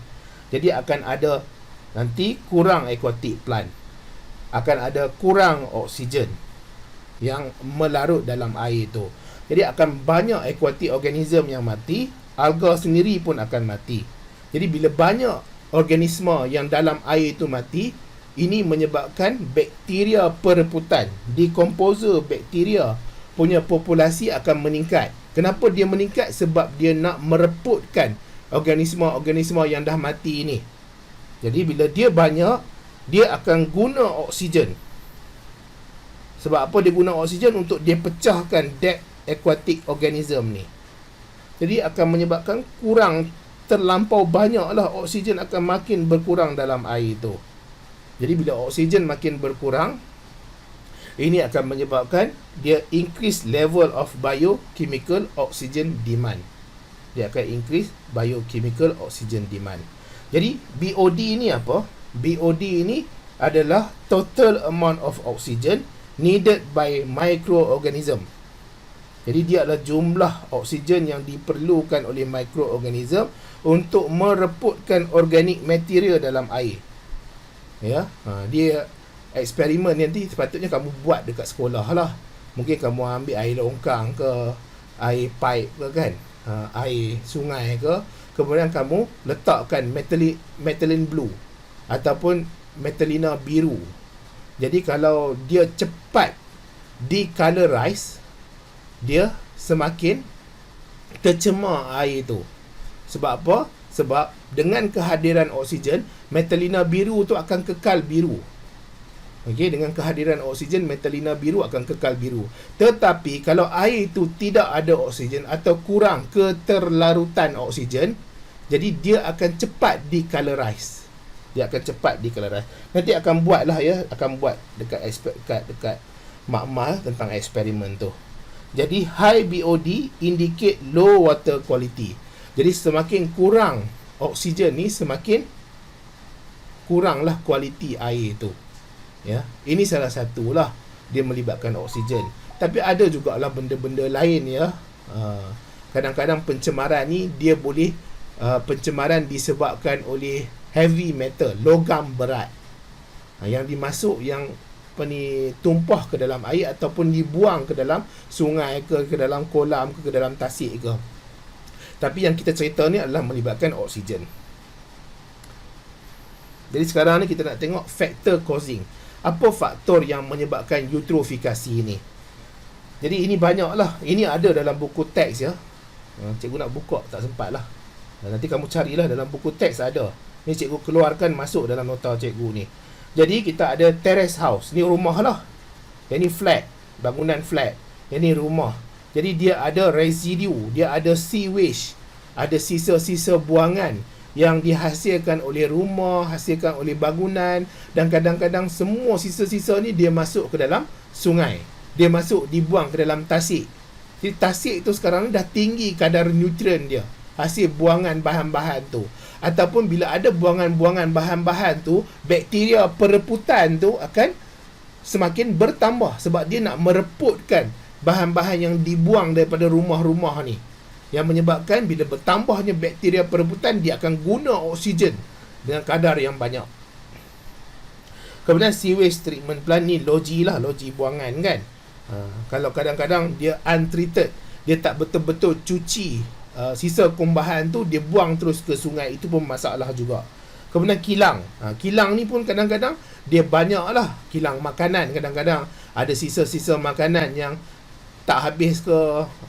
Jadi akan ada nanti kurang aquatic plant, akan ada kurang oksigen yang melarut dalam air itu. Jadi akan banyak aquatic organism yang mati, alga sendiri pun akan mati. Jadi bila banyak organisma yang dalam air itu mati, ini menyebabkan bakteria perebutan, decomposer bakteria punya populasi akan meningkat. Kenapa dia meningkat? Sebab dia nak mereputkan organisma-organisma yang dah mati ini. Jadi bila dia banyak, dia akan guna oksigen. Sebab apa dia guna oksigen? Untuk dia pecahkan dead aquatic organism ni. Jadi akan menyebabkan kurang, terlampau banyaklah oksigen akan makin berkurang dalam air itu. Jadi bila oksigen makin berkurang, ini akan menyebabkan dia increase level of biochemical oxygen demand. Dia akan increase biochemical oxygen demand. Jadi BOD ini apa? BOD ini adalah total amount of oxygen needed by microorganism. Jadi dia adalah jumlah oksigen yang diperlukan oleh mikroorganism untuk mereputkan organic material dalam air. Ya, dia eksperimen nanti sepatutnya kamu buat dekat sekolah lah. Mungkin kamu ambil air longkang ke, air pipe ke kan, air sungai ke, kemudian kamu letakkan methylene blue ataupun methylenina biru. Jadi kalau dia cepat decolorize, dia semakin tercemar air itu. Sebab apa? Sebab dengan kehadiran oksigen, methylenina biru tu akan kekal biru. Okey, dengan kehadiran oksigen, methylenina biru akan kekal biru. Tetapi kalau air itu tidak ada oksigen atau kurang keterlarutan oksigen, jadi dia akan cepat decolorize. Dia akan cepat decolorize. Nanti akan buatlah ya, akan buat dekat makmal tentang eksperimen tu. Jadi high BOD indicate low water quality. Jadi semakin kurang oksigen ni, semakin kuranglah kualiti air itu. Ya, ini salah satulah dia melibatkan oksigen. Tapi ada jugalah benda-benda lain ya. Kadang-kadang pencemaran ni dia boleh pencemaran disebabkan oleh heavy metal, logam berat. Yang dimasuk, yang tumpah ke dalam air ataupun dibuang ke dalam sungai ke dalam kolam ke dalam tasik ke. Tapi yang kita cerita ni adalah melibatkan oksigen. Jadi sekarang ni kita nak tengok factor causing. Apa faktor yang menyebabkan eutrofikasi ini? Jadi ini banyaklah. Ini ada dalam buku teks ya. Cikgu nak buka tak sempat lah. Nanti kamu carilah dalam buku teks ada. Ni cikgu keluarkan masuk dalam nota cikgu ni. Jadi kita ada terrace house. Ni rumah lah. Yang ni flat. Bangunan flat. Yang ni rumah. Jadi dia ada residue. Dia ada sewage. Ada sisa-sisa buangan yang dihasilkan oleh rumah, hasilkan oleh bangunan. Dan kadang-kadang semua sisa-sisa ni dia masuk ke dalam sungai. Dia masuk, dibuang ke dalam tasik. Jadi tasik tu sekarang ni dah tinggi kadar nutrien dia. Hasil buangan bahan-bahan tu. Ataupun bila ada buangan-buangan bahan-bahan tu, bakteria pereputan tu akan semakin bertambah. Sebab dia nak mereputkan bahan-bahan yang dibuang daripada rumah-rumah ni. Yang menyebabkan bila bertambahnya bakteria perebutan, dia akan guna oksigen dengan kadar yang banyak. Kemudian sewage treatment plant ni loji lah, loji buangan kan. Kalau kadang-kadang dia untreated, dia tak betul-betul cuci sisa kumbahan tu, dia buang terus ke sungai, itu pun masalah juga. Kemudian kilang. Kilang ni pun kadang-kadang dia banyak lah. Kilang makanan, kadang-kadang ada sisa-sisa makanan yang tak habis ke,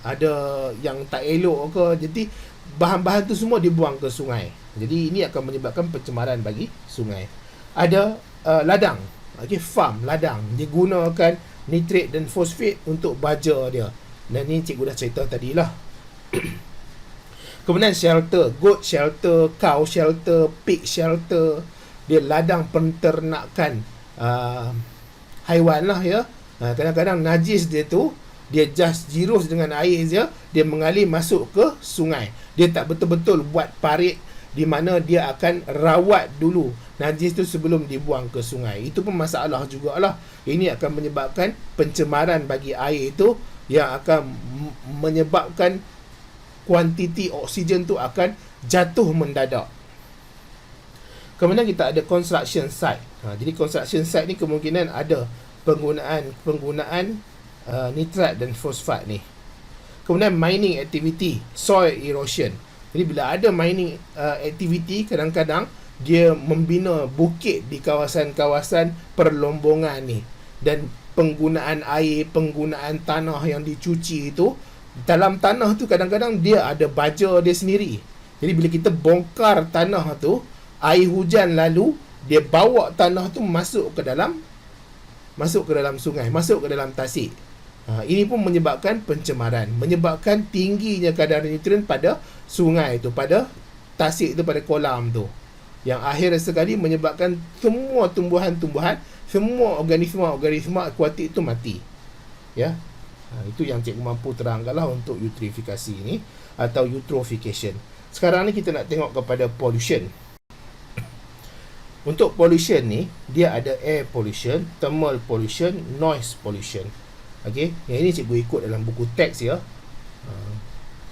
ada yang tak elok ke. Jadi bahan-bahan tu semua dibuang ke sungai. Jadi ini akan menyebabkan pencemaran bagi sungai. Ada ladang. Farm, ladang. Dia gunakan nitrat dan fosfat untuk baja dia. Dan ni cikgu dah cerita tadilah. Kemudian shelter, goat shelter, cow shelter, pig shelter. Dia ladang penternakan haiwan lah ya. Kadang-kadang najis dia tu, dia just jirus dengan air je, dia mengalir masuk ke sungai. Dia tak betul-betul buat parit di mana dia akan rawat dulu najis tu sebelum dibuang ke sungai. Itu pun masalah jugalah. Ini akan menyebabkan pencemaran bagi air itu, yang akan menyebabkan kuantiti oksigen tu akan jatuh mendadak. Kemudian kita ada construction site. Jadi construction site ni kemungkinan ada penggunaan nitrat dan fosfat ni. Kemudian mining activity, soil erosion. Jadi bila ada mining activity, kadang-kadang dia membina bukit di kawasan-kawasan perlombongan ni, dan penggunaan air, penggunaan tanah yang dicuci itu, dalam tanah tu kadang-kadang dia ada baja dia sendiri. Jadi bila kita bongkar tanah tu, air hujan lalu dia bawa tanah tu masuk ke dalam sungai, masuk ke dalam tasik. Ini pun menyebabkan pencemaran, menyebabkan tingginya kadar nutrien pada sungai tu, pada tasik tu, pada kolam tu, yang akhir sekali menyebabkan semua tumbuhan-tumbuhan, semua organisma akuatik tu mati. Ya. Itu yang cikgu mampu terangkanlah untuk eutrifikasi ni atau eutrophication. Sekarang ni kita nak tengok kepada pollution. Untuk pollution ni, dia ada air pollution, thermal pollution, noise pollution. Okey, yang ini cikgu ikut dalam buku teks ya.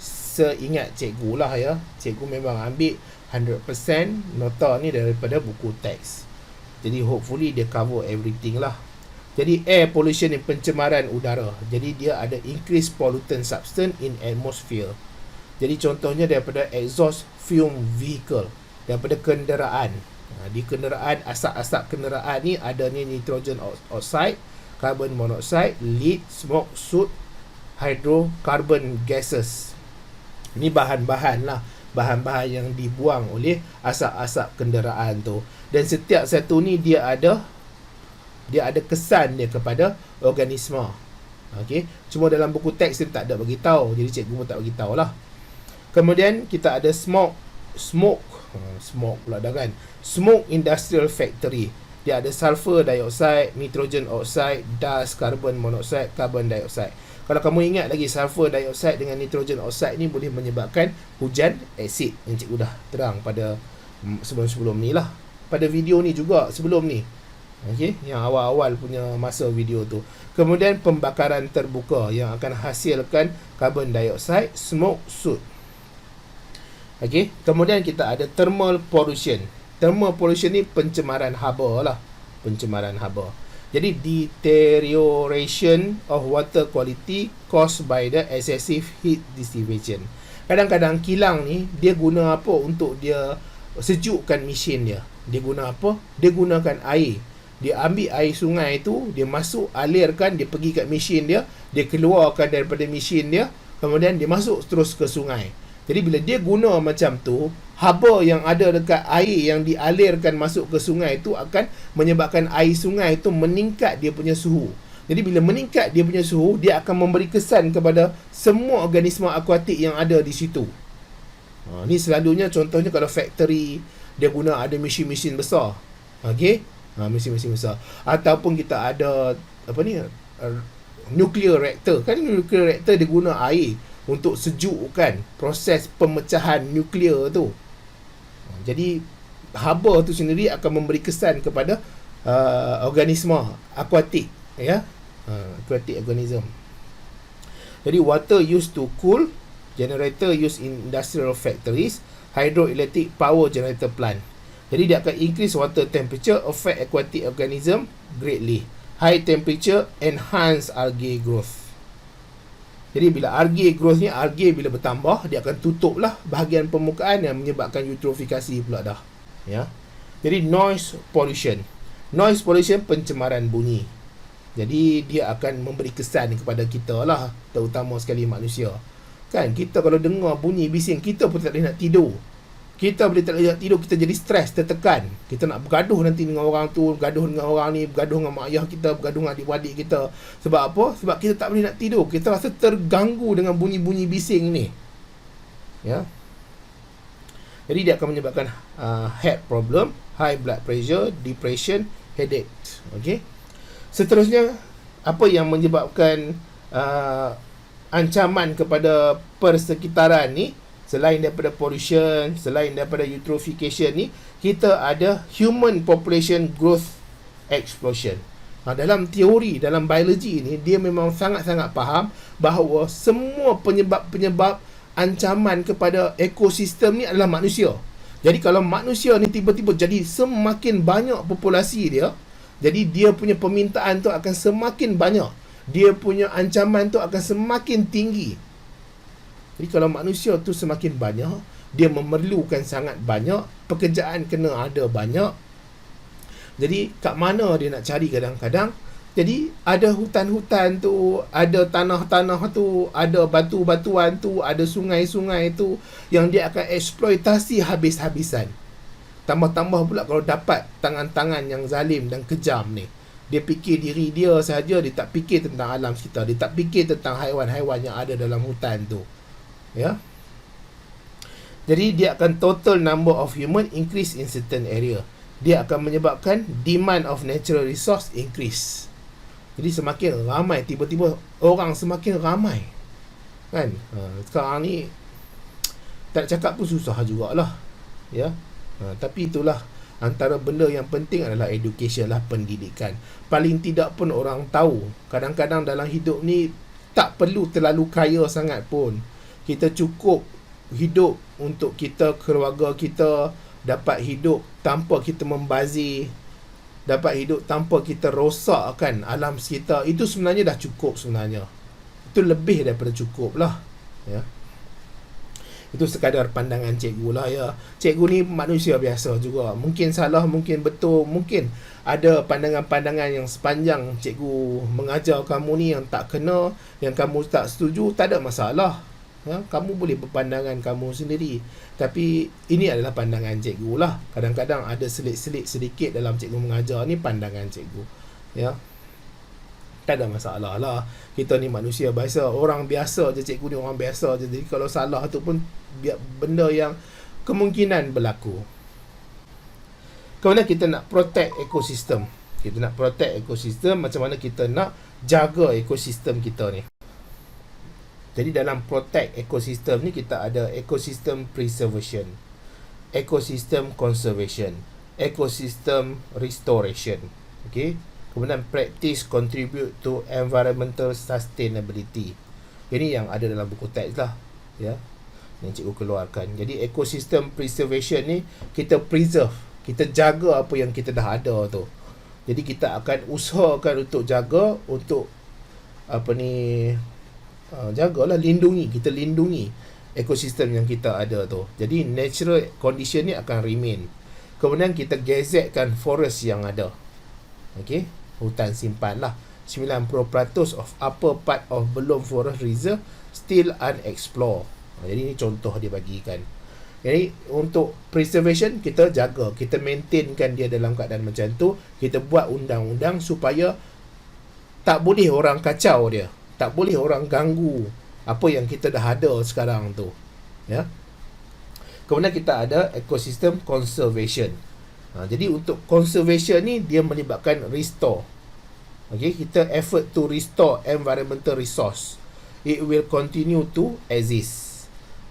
Seingat cikgu lah ya. Cikgu memang ambil 100% nota ni daripada buku teks. Jadi hopefully dia cover everything lah. Jadi air pollution ni pencemaran udara. Jadi dia ada increased pollutant substance in atmosphere. Jadi contohnya daripada exhaust fume vehicle, daripada kenderaan. Di kenderaan, asap-asap kenderaan ni adanya nitrogen oxide, carbon monoxide, lead, smoke, soot, hydrocarbon gases. Ini bahan-bahan lah, bahan-bahan yang dibuang oleh asap-asap kenderaan tu. Dan setiap satu ni dia ada kesan dia kepada organisma. Okey, cuma dalam buku teks dia tak ada bagi tahu, jadi cikgu pun tak bagi tahu lah. Kemudian kita ada smoke pula dah kan. Smoke industrial factory. Dia ada sulfur dioxide, nitrogen oxide, dust, carbon monoxide, carbon dioxide. Kalau kamu ingat lagi, sulfur dioxide dengan nitrogen oxide ni boleh menyebabkan hujan asid, yang cikgu dah terang pada sebelum-sebelum ni lah. Pada video ni juga sebelum ni. Okey, yang awal-awal punya masa video tu. Kemudian pembakaran terbuka yang akan hasilkan carbon dioxide, smoke, soot. Okey, kemudian kita ada thermal pollution. Thermal pollution ni pencemaran haba lah. Pencemaran haba. Jadi deterioration of water quality caused by the excessive heat dissipation. Kadang-kadang kilang ni dia guna apa untuk dia sejukkan mesin dia? Dia guna apa? Dia gunakan air. Dia ambil air sungai tu, dia masuk, alirkan, dia pergi kat mesin dia, dia keluarkan daripada mesin dia, kemudian dia masuk terus ke sungai. Jadi bila dia guna macam tu, haba yang ada dekat air yang dialirkan masuk ke sungai tu akan menyebabkan air sungai tu meningkat dia punya suhu. Jadi bila meningkat dia punya suhu, dia akan memberi kesan kepada semua organisma akuatik yang ada di situ. Ni selalunya contohnya kalau factory, dia guna ada mesin-mesin besar. Okey? Mesin-mesin besar. Ataupun kita ada nuclear reactor. Kan nuclear reactor dia guna air untuk sejukkan proses pemecahan nuklear tu. Jadi haba tu sendiri akan memberi kesan kepada organisma akuatik, ya. Aquatic organism. Jadi water used to cool, generator used in industrial factories, hydroelectric power generator plant. Jadi dia akan increase water temperature, affect aquatic organism greatly. High temperature enhance algae growth. Jadi bila algae growth ni, algae bila bertambah, dia akan tutup lah bahagian permukaan yang menyebabkan eutrofikasi pula dah. Ya. Jadi noise pollution. Noise pollution pencemaran bunyi. Jadi dia akan memberi kesan kepada kita lah, terutama sekali manusia. Kan kita kalau dengar bunyi bising, kita pun tak boleh nak tidur. Kita boleh tak boleh nak tidur, kita jadi stres, tertekan. Kita nak bergaduh nanti dengan orang tu, bergaduh dengan orang ni, bergaduh dengan mak ayah kita, bergaduh dengan adik-adik kita. Sebab apa? Sebab kita tak boleh nak tidur. Kita rasa terganggu dengan bunyi-bunyi bising ni. Ya. Jadi dia akan menyebabkan heart problem, high blood pressure, depression, headache. Okey. Seterusnya, apa yang menyebabkan ancaman kepada persekitaran ni? Selain daripada pollution, selain daripada eutrophication ni, kita ada human population growth explosion. Dalam teori, dalam biologi ni, dia memang sangat-sangat faham bahawa semua penyebab-penyebab ancaman kepada ekosistem ni adalah manusia. Jadi kalau manusia ni tiba-tiba jadi semakin banyak populasi dia, jadi dia punya permintaan tu akan semakin banyak, dia punya ancaman tu akan semakin tinggi. Jadi kalau manusia tu semakin banyak, dia memerlukan sangat banyak, pekerjaan kena ada banyak. Jadi kat mana dia nak cari kadang-kadang? Jadi ada hutan-hutan tu, ada tanah-tanah tu, ada batu-batuan tu, ada sungai-sungai tu yang dia akan eksploitasi habis-habisan. Tambah-tambah pula kalau dapat tangan-tangan yang zalim dan kejam ni, dia fikir diri dia sahaja, dia tak fikir tentang alam sekitar, dia tak fikir tentang haiwan-haiwan yang ada dalam hutan tu. Ya. Jadi dia akan total number of human increase in certain area. Dia akan menyebabkan demand of natural resource increase. Jadi semakin ramai, tiba-tiba orang semakin ramai, kan? Sekarang ni tak cakap pun susah jugalah, ya. Tapi itulah antara benda yang penting adalah education lah, pendidikan. Paling tidak pun orang tahu, kadang-kadang dalam hidup ni tak perlu terlalu kaya sangat pun. Kita cukup hidup untuk kita, keluarga kita dapat hidup tanpa kita membazir, dapat hidup tanpa kita rosakkan alam sekitar. Itu sebenarnya dah cukup sebenarnya. Itu lebih daripada cukup lah, ya. Itu sekadar pandangan cikgu lah, ya. Cikgu ni manusia biasa juga. Mungkin salah, mungkin betul, mungkin ada pandangan-pandangan yang sepanjang cikgu mengajar kamu ni yang tak kena, yang kamu tak setuju, tak ada masalah. Ya, kamu boleh berpandangan kamu sendiri. Tapi ini adalah pandangan cikgu lah. Kadang-kadang ada selit-selit sedikit dalam cikgu mengajar ni, pandangan cikgu. Ya, tak ada masalah lah. Kita ni manusia biasa, orang biasa je, cikgu ni orang biasa je. Jadi kalau salah tu pun benda yang kemungkinan berlaku. Kemudian kita nak protect ekosistem. Kita nak protect ekosistem, macam mana kita nak jaga ekosistem kita ni. Jadi dalam protect ekosistem ni kita ada ecosystem preservation, ecosystem conservation, ecosystem restoration. Okay. Kemudian practice contribute to environmental sustainability. Ini yang ada dalam buku teks lah, ya, yang cikgu keluarkan. Jadi ecosystem preservation ni kita preserve, kita jaga apa yang kita dah ada tu. Jadi kita akan usahakan untuk jaga, untuk jagalah, lindungi, kita lindungi ekosistem yang kita ada tu. Jadi natural condition ni akan remain. Kemudian kita gazetkan forest yang ada. Okey, hutan simpan lah. 90% of upper part of Belum Forest Reserve still unexplored. Jadi ni contoh dia bagikan. Jadi untuk preservation kita jaga, kita maintainkan dia dalam keadaan macam tu. Kita buat undang-undang supaya tak boleh orang kacau dia, tak boleh orang ganggu apa yang kita dah ada sekarang tu, ya. Kemudian kita ada ecosystem conservation. Jadi untuk conservation ni dia melibatkan restore. Okey, kita effort to restore environmental resource. It will continue to exist.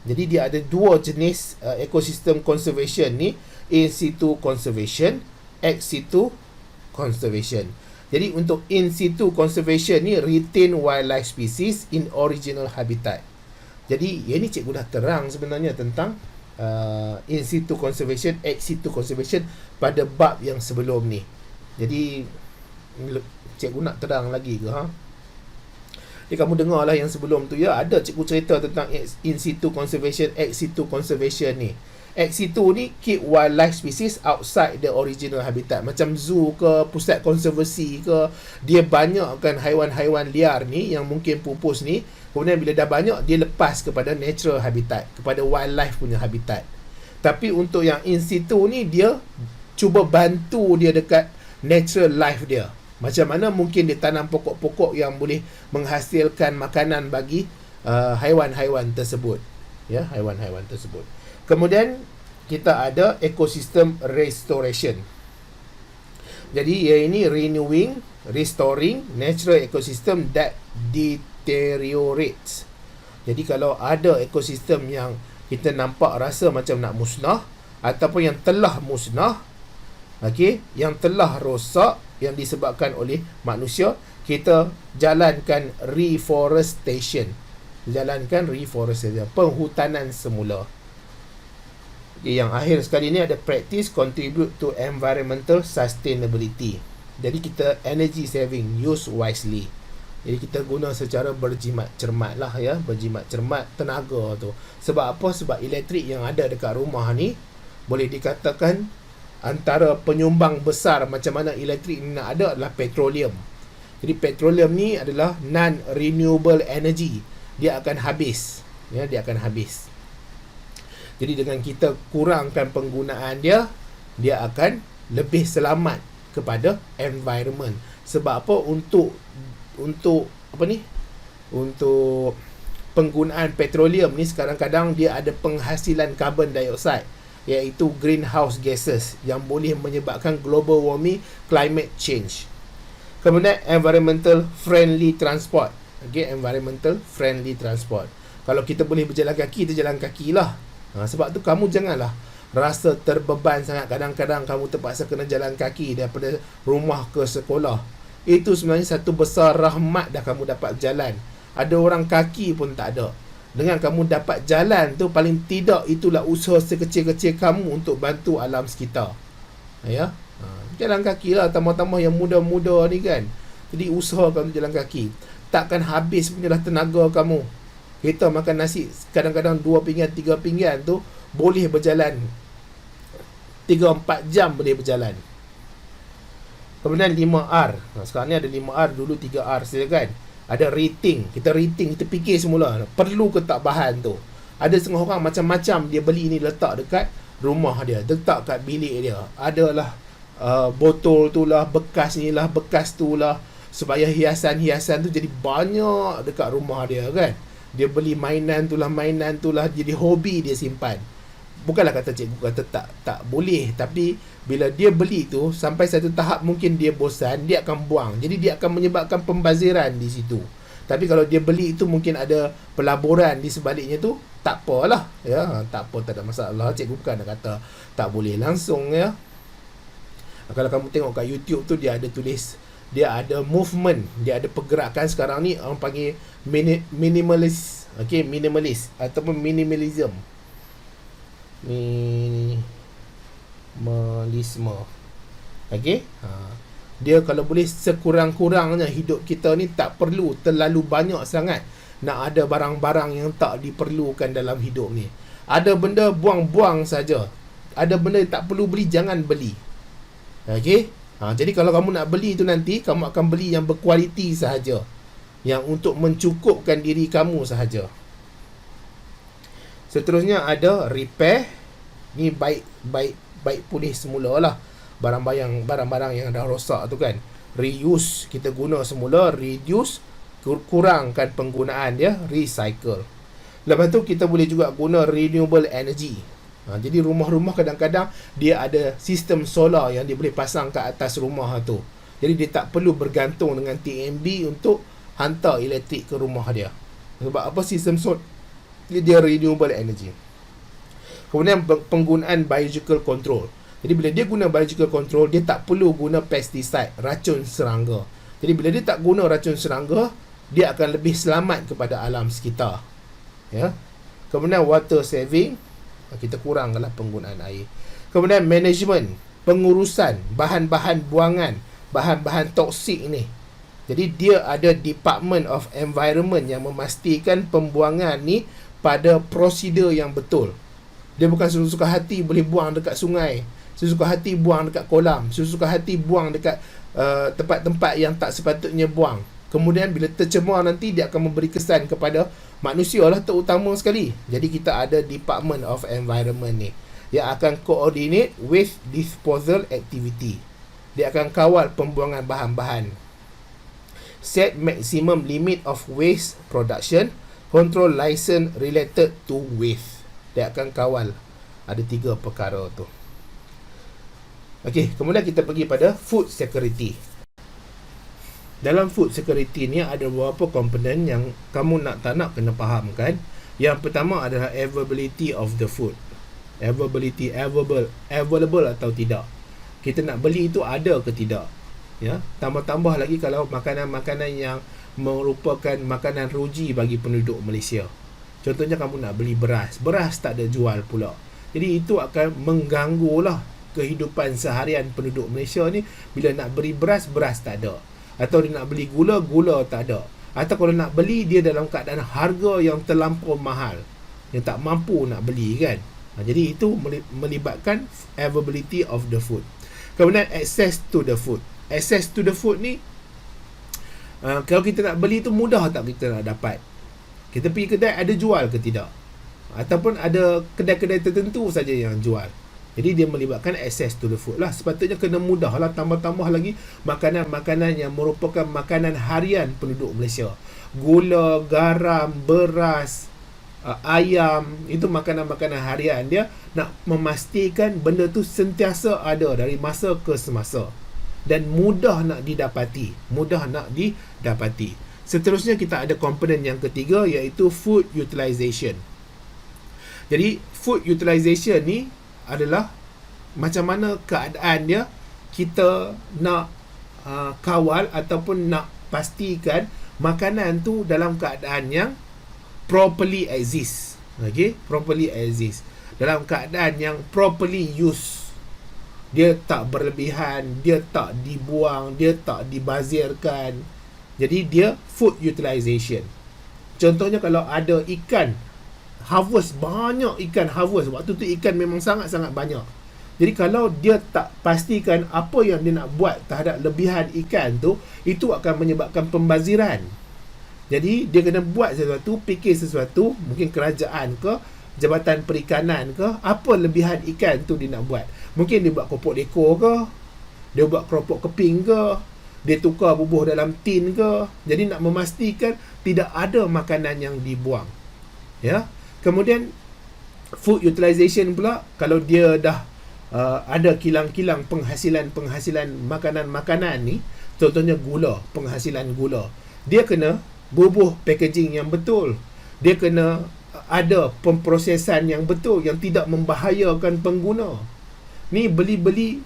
Jadi dia ada dua jenis ecosystem conservation ni, in situ conservation, ex situ conservation. Jadi untuk in situ conservation ni retain wildlife species in original habitat. Jadi yang ni cikgu dah terang sebenarnya tentang in situ conservation, ex situ conservation pada bab yang sebelum ni. Jadi cikgu nak terang lagi ke, ha? Jadi kamu dengarlah yang sebelum tu, ya, ada cikgu cerita tentang in situ conservation, ex situ conservation ni. Ex situ ni keep wildlife species outside the original habitat. Macam zoo ke, pusat konservasi ke, dia banyakkan haiwan-haiwan liar ni yang mungkin pupus ni. Kemudian bila dah banyak, dia lepas kepada natural habitat, kepada wildlife punya habitat. Tapi untuk yang in situ ni, dia cuba bantu dia dekat natural life dia. Macam mana mungkin dia tanam pokok-pokok yang boleh menghasilkan makanan bagi haiwan-haiwan tersebut. Ya, haiwan-haiwan tersebut. Kemudian kita ada ecosystem restoration. Jadi yang ini renewing, restoring natural ecosystem that deteriorates. Jadi kalau ada ekosistem yang kita nampak rasa macam nak musnah, ataupun yang telah musnah, okey, yang telah rosak, yang disebabkan oleh manusia, kita jalankan reforestation. Jalankan reforestation, penghutanan semula. Okay, yang akhir sekali ni ada practice contribute to environmental sustainability. Jadi kita energy saving, use wisely. Jadi kita guna secara berjimat cermat lah ya, berjimat cermat tenaga tu. Sebab apa? Sebab elektrik yang ada dekat rumah ni boleh dikatakan antara penyumbang besar macam mana elektrik ni nak ada adalah petroleum. Jadi petroleum ni adalah non-renewable energy. Dia akan habis. Ya, dia akan habis. Jadi dengan kita kurangkan penggunaan dia, dia akan lebih selamat kepada environment. Sebab apa? Untuk apa ni? Untuk penggunaan petroleum ni kadang-kadang dia ada penghasilan carbon dioxide, iaitu greenhouse gases yang boleh menyebabkan global warming, climate change. Kemudian environmental friendly transport. Okay, environmental friendly transport. Kalau kita boleh berjalan kaki, kita jalan kaki lah. Sebab tu kamu janganlah rasa terbeban sangat. Kadang-kadang kamu terpaksa kena jalan kaki daripada rumah ke sekolah. Itu sebenarnya satu besar rahmat dah kamu dapat jalan. Ada orang kaki pun tak ada. Dengan kamu dapat jalan tu, paling tidak itulah usaha sekecil-kecil kamu untuk bantu alam sekitar. Ya, jalan kaki lah, tambah-tambah yang muda-muda ni kan. Jadi usahakan jalan kaki. Takkan habis punyalah tenaga kamu. Kita makan nasi kadang-kadang 2 pinggan, 3 pinggan tu boleh berjalan 3-4 jam boleh berjalan. Kemudian 5R. Sekarang ni ada 5R, dulu 3R saja kan. Ada rating. Kita rating, kita fikir semula perlu ke tak bahan tu. Ada setengah orang macam-macam dia beli ni letak dekat rumah dia, letak kat bilik dia. Adalah botol tu lah, bekas ni lah, bekas tu lah, supaya hiasan-hiasan tu jadi banyak dekat rumah dia kan. Dia beli mainan tu lah, jadi hobi dia simpan. Bukanlah kata cikgu kata tak boleh, tapi bila dia beli tu sampai satu tahap mungkin dia bosan, dia akan buang. Jadi dia akan menyebabkan pembaziran di situ. Tapi kalau dia beli itu mungkin ada pelaburan di sebaliknya tu, tak apalah ya, tak apa, tak ada masalah. Cikgu bukan nak kata tak boleh langsung ya. Kalau kamu tengok kat YouTube tu, dia ada tulis, dia ada movement, dia ada pergerakan. Sekarang ni orang panggil minimalis, okey, minimalis ataupun minimalism. Minimalisme. Okey? Dia kalau boleh sekurang-kurangnya hidup kita ni tak perlu terlalu banyak sangat nak ada barang-barang yang tak diperlukan dalam hidup ni. Ada benda buang-buang saja. Ada benda yang tak perlu beli, jangan beli. Okey? Jadi kalau kamu nak beli tu nanti, kamu akan beli yang berkualiti sahaja, yang untuk mencukupkan diri kamu sahaja. Seterusnya ada repair. Ni baik pulih semula lah barang-barang yang dah rosak tu kan. Reuse, kita guna semula. Reduce, kurangkan penggunaan dia. Recycle. Lepas tu kita boleh juga guna renewable energy. Jadi rumah-rumah kadang-kadang dia ada sistem solar yang dia boleh pasang ke atas rumah tu. Jadi dia tak perlu bergantung dengan TMB untuk hantar elektrik ke rumah dia. Sebab apa? Sistem solar dia renewable energy. Kemudian penggunaan biological control. Jadi bila dia guna biological control, dia tak perlu guna pesticide, racun serangga. Jadi bila dia tak guna racun serangga, dia akan lebih selamat kepada alam sekitar. Ya. Kemudian water saving, kita kurangkanlah penggunaan air. Kemudian management, pengurusan bahan-bahan buangan, bahan-bahan toksik ni. Jadi dia ada Department of Environment yang memastikan pembuangan ni pada prosedur yang betul. Dia bukan sesuka hati boleh buang dekat sungai, sesuka hati buang dekat kolam, sesuka hati buang dekat tempat-tempat yang tak sepatutnya buang. Kemudian bila tercemar nanti, dia akan memberi kesan kepada manusia lah terutama sekali. Jadi kita ada Department of Environment ni yang akan coordinate with disposal activity. Dia akan kawal pembuangan bahan-bahan. Set maximum limit of waste production, control license related to waste. Dia akan kawal. Ada 3 perkara tu. Okey, kemudian kita pergi pada food security. Dalam food security ni ada beberapa komponen yang kamu nak tak nak kena fahamkan. Yang pertama adalah availability of the food. Availability, available atau tidak. Kita nak beli itu ada ke tidak. Ya, tambah-tambah lagi kalau makanan-makanan yang merupakan makanan ruji bagi penduduk Malaysia. Contohnya kamu nak beli beras. Beras tak ada jual pula. Jadi itu akan mengganggulah kehidupan seharian penduduk Malaysia ni. Bila nak beli beras, beras tak ada. Atau dia nak beli gula, gula tak ada. Atau kalau nak beli, dia dalam keadaan harga yang terlampau mahal, yang tak mampu nak beli kan. Jadi itu melibatkan availability of the food. Kemudian access to the food. Access to the food ni, kalau kita nak beli tu mudah tak kita nak dapat? Kita pergi kedai, ada jual ke tidak? Ataupun ada kedai-kedai tertentu saja yang jual. Jadi dia melibatkan access to the food lah. Sepatutnya kena mudah lah. Tambah-tambah lagi makanan-makanan yang merupakan makanan harian penduduk Malaysia. Gula, garam, beras, ayam, itu makanan-makanan harian dia. Nak memastikan benda tu sentiasa ada dari masa ke semasa. Dan mudah nak didapati. Seterusnya kita ada komponen yang ketiga, iaitu food utilization. Jadi food utilization ni adalah macam mana keadaan dia, kita nak kawal ataupun nak pastikan makanan tu dalam keadaan yang properly exist. Okay? Properly exist. Dalam keadaan yang properly use. Dia tak berlebihan, dia tak dibuang, dia tak dibazirkan. Jadi dia food utilization. Contohnya kalau ada ikan harvest, banyak ikan harvest, waktu tu ikan memang sangat-sangat banyak. Jadi kalau dia tak pastikan apa yang dia nak buat terhadap lebihan ikan tu, itu akan menyebabkan pembaziran. Jadi dia kena buat sesuatu, fikir sesuatu, mungkin kerajaan ke, Jabatan Perikanan ke, apa lebihan ikan tu dia nak buat. Mungkin dia buat keropok dekor ke, dia buat keropok keping ke, dia tukar bubuh dalam tin ke. Jadi nak memastikan tidak ada makanan yang dibuang. Ya. Kemudian food utilization pula, kalau dia dah ada kilang-kilang penghasilan makanan-makanan ni, contohnya gula, penghasilan gula, dia kena bubuh packaging yang betul. Dia kena ada pemprosesan yang betul, yang tidak membahayakan pengguna. Ni beli-beli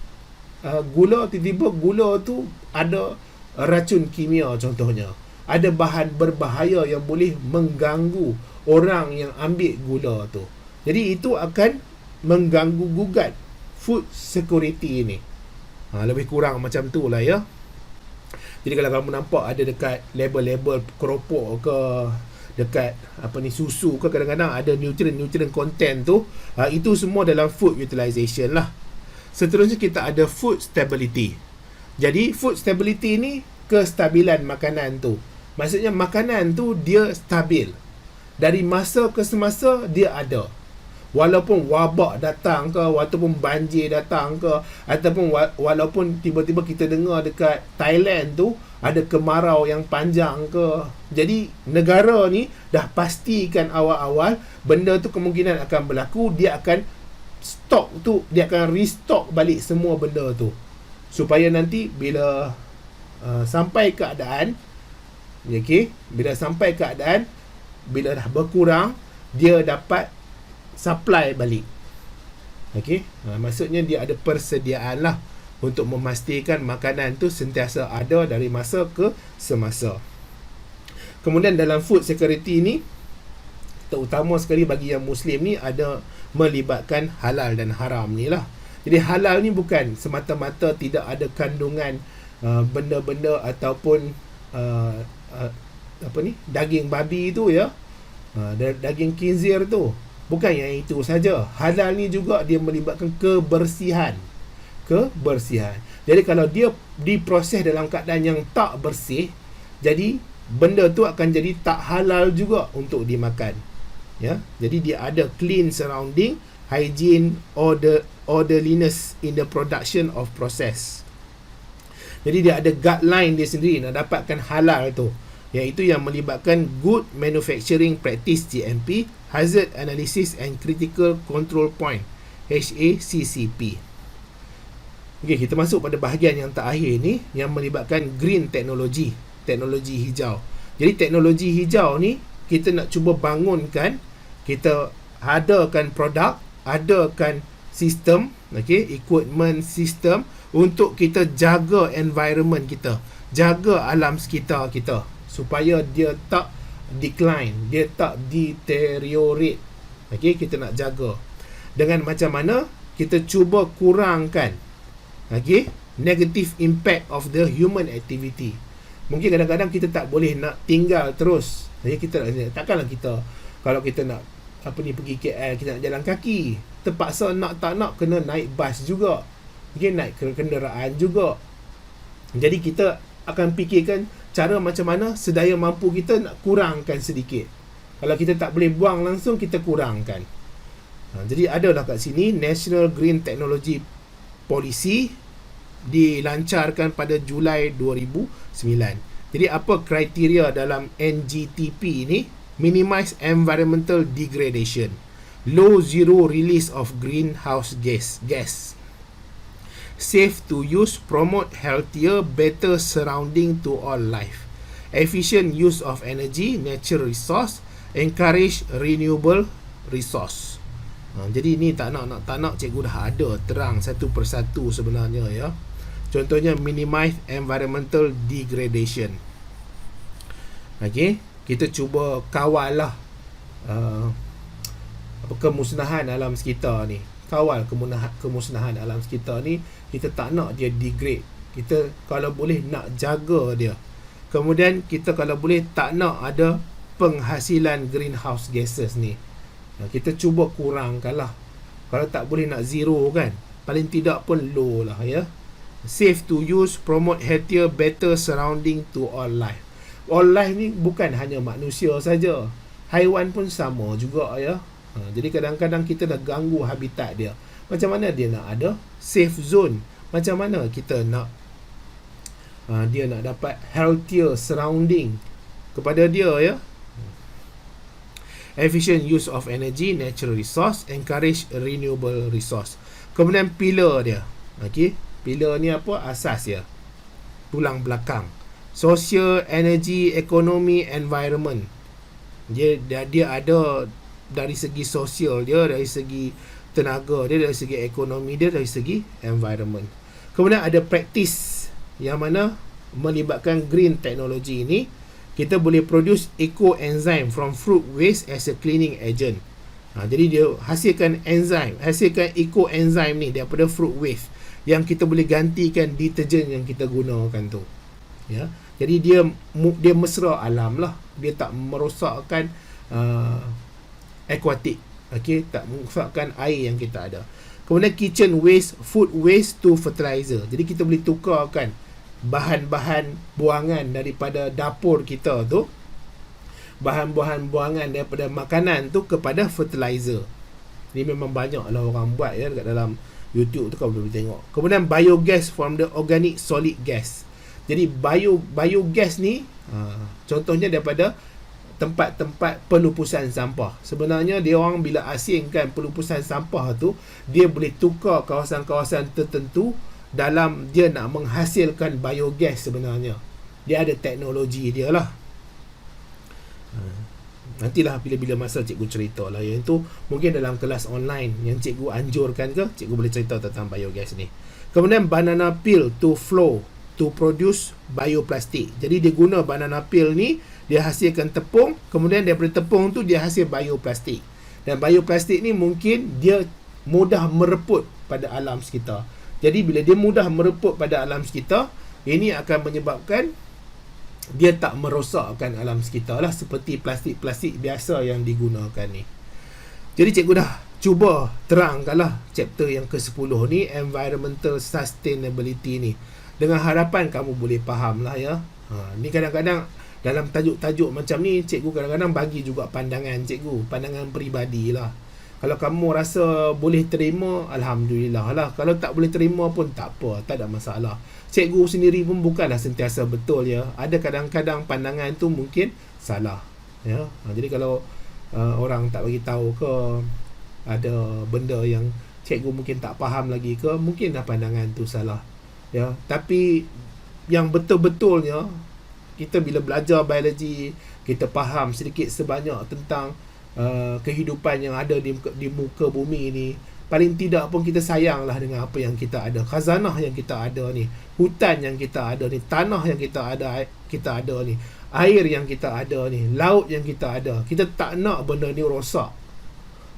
gula, tiba-tiba gula tu ada racun kimia contohnya. Ada bahan berbahaya yang boleh mengganggu orang yang ambil gula tu. Jadi itu akan mengganggu gugat food security ni. Lebih kurang macam tu lah ya. Jadi kalau kamu nampak ada dekat label-label keropok ke, dekat susu ke, kadang-kadang ada nutrient content tu, itu semua dalam food utilization lah. Seterusnya kita ada food stability. Jadi food stability ni kestabilan makanan tu. Maksudnya makanan tu dia stabil. Dari masa ke semasa dia ada. Walaupun wabak datang ke, walaupun banjir datang ke, ataupun walaupun tiba-tiba kita dengar dekat Thailand tu ada kemarau yang panjang ke. Jadi negara ni dah pastikan awal-awal benda tu kemungkinan akan berlaku. Dia akan stok tu, dia akan restock balik semua benda tu, supaya nanti bila sampai keadaan, okay, bila sampai keadaan, bila dah berkurang, dia dapat supply balik. Okay, maksudnya dia ada persediaan lah untuk memastikan makanan tu sentiasa ada dari masa ke semasa. Kemudian dalam food security ni, terutama sekali bagi yang Muslim ni, ada melibatkan halal dan haram ni lah. Jadi halal ni bukan semata-mata tidak ada kandungan benda-benda ataupun daging babi tu ya, daging khinzir tu. Bukan yang itu saja. Halal ni juga dia melibatkan kebersihan. Jadi kalau dia diproses dalam keadaan yang tak bersih, jadi benda tu akan jadi tak halal juga untuk dimakan. Ya, jadi dia ada clean surrounding, hygiene, orderliness in the production of process. Jadi dia ada guideline dia sendiri nak dapatkan halal tu, iaitu yang melibatkan Good Manufacturing Practice GMP, Hazard Analysis and Critical Control Point HACCP. Okey, kita masuk pada bahagian yang terakhir ni, yang melibatkan green technology, teknologi hijau. Jadi teknologi hijau ni kita nak cuba bangunkan, kita adakan produk, adakan sistem, okey, equipment sistem untuk kita jaga environment kita, jaga alam sekitar kita, supaya dia tak decline, dia tak deteriorate. Okey, kita nak jaga. dengan macam mana kita cuba kurangkan negative impact of the human activity. Mungkin kadang-kadang kita tak boleh nak tinggal terus. Kita takkanlah kita, kalau kita nak pergi KL, kita nak jalan kaki, terpaksa nak tak nak kena naik bas juga, naik kenderaan juga. Jadi kita akan fikirkan cara macam mana sedaya mampu kita nak kurangkan sedikit. Kalau kita tak boleh buang langsung, kita kurangkan. Jadi adalah kat sini National Green Technology Policy dilancarkan pada Julai 2009. Jadi apa kriteria dalam NGTP ini? Minimize environmental degradation, low zero release of greenhouse gas, safe to use, promote healthier, better surrounding to all life, efficient use of energy, natural resource, encourage renewable resource. Jadi ni tak nak cikgu dah ada terang satu persatu sebenarnya ya. Contohnya minimize environmental degradation. Kita cuba kawal lah kemusnahan alam sekitar ni. Kawal kemusnahan alam sekitar ni. Kita tak nak dia degrade. Kita kalau boleh nak jaga dia. Kemudian kita kalau boleh tak nak ada penghasilan greenhouse gases ni. Kita cuba kurangkan lah. Kalau tak boleh nak zero kan, paling tidak pun low lah ya. Safe to use, promote healthier, better surrounding to all life. All life ni bukan hanya manusia saja, haiwan pun sama juga ya. Jadi kadang-kadang kita dah ganggu habitat dia. Macam mana dia nak ada safe zone? Macam mana kita nak dia nak dapat healthier surrounding kepada dia ya. Efficient use of energy, natural resource, encourage renewable resource. Kemudian pillar dia. Pillar ni apa? Asas ya. Tulang belakang. Social, energy, ekonomi, environment. Dia ada dari segi sosial dia, dari segi tenaga dia, dari segi ekonomi dia, dari segi environment. Kemudian ada practice yang mana melibatkan green technology ini. Kita boleh produce eco-enzyme from fruit waste as a cleaning agent. Jadi dia hasilkan eco-enzyme ni daripada fruit waste yang kita boleh gantikan deterjen yang kita gunakan tu. Ya. Jadi dia mesra alam lah. Dia tak merosakkan aquatic. Tak merosakkan air yang kita ada. Kemudian kitchen waste, food waste to fertilizer. Jadi kita boleh tukarkan bahan-bahan buangan daripada dapur kita tu, bahan-bahan buangan daripada makanan tu kepada fertilizer. Ni memang banyak lah orang buat ya dekat dalam YouTube tu, kau boleh tengok. Kemudian biogas from the organic solid gas. Jadi biogas ni contohnya daripada tempat-tempat pelupusan sampah. Sebenarnya dia orang bila asingkan pelupusan sampah tu, dia boleh tukar kawasan-kawasan tertentu dalam dia nak menghasilkan biogas sebenarnya. Dia ada teknologi dia lah. Nantilah bila-bila masa cikgu cerita lah. Yang tu mungkin dalam kelas online yang cikgu anjurkan ke, cikgu boleh cerita tentang biogas ni. Kemudian banana peel to flow to produce bioplastic. Jadi dia guna banana peel ni, dia hasilkan tepung, kemudian daripada tepung tu dia hasil bioplastik. Dan bioplastik ni mungkin dia mudah mereput pada alam sekitar. Jadi bila dia mudah mereput pada alam sekitar, ini akan menyebabkan dia tak merosakkan alam sekitar lah, seperti plastik-plastik biasa yang digunakan ni. Jadi cikgu dah cuba terangkanlah chapter yang ke-10 ni, environmental sustainability ni, dengan harapan kamu boleh faham lah ya. Ni kadang-kadang dalam tajuk-tajuk macam ni, cikgu kadang-kadang bagi juga pandangan cikgu, pandangan peribadi lah. Kalau kamu rasa boleh terima, alhamdulillah lah. Kalau tak boleh terima pun tak apa, tak ada masalah. Cikgu sendiri pun bukanlah sentiasa betul ya. Ada kadang-kadang pandangan tu mungkin salah ya. Jadi kalau orang tak bagi tahu ke, ada benda yang cikgu mungkin tak faham lagi ke, mungkinlah pandangan tu salah ya. Tapi yang betul-betulnya, kita bila belajar biologi, kita faham sedikit sebanyak tentang kehidupan yang ada di muka bumi ni. Paling tidak pun kita sayanglah dengan apa yang kita ada, khazanah yang kita ada ni, hutan yang kita ada ni, tanah yang kita ada ni, air yang kita ada ni, laut yang kita ada. Kita tak nak benda ni rosak.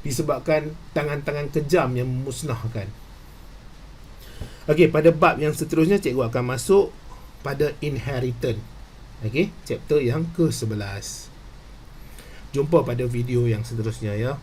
disebabkan tangan-tangan kejam yang memusnahkan. Okey, pada bab yang seterusnya cikgu akan masuk pada inheritance. Okey, chapter yang ke-11. Jumpa pada video yang seterusnya ya.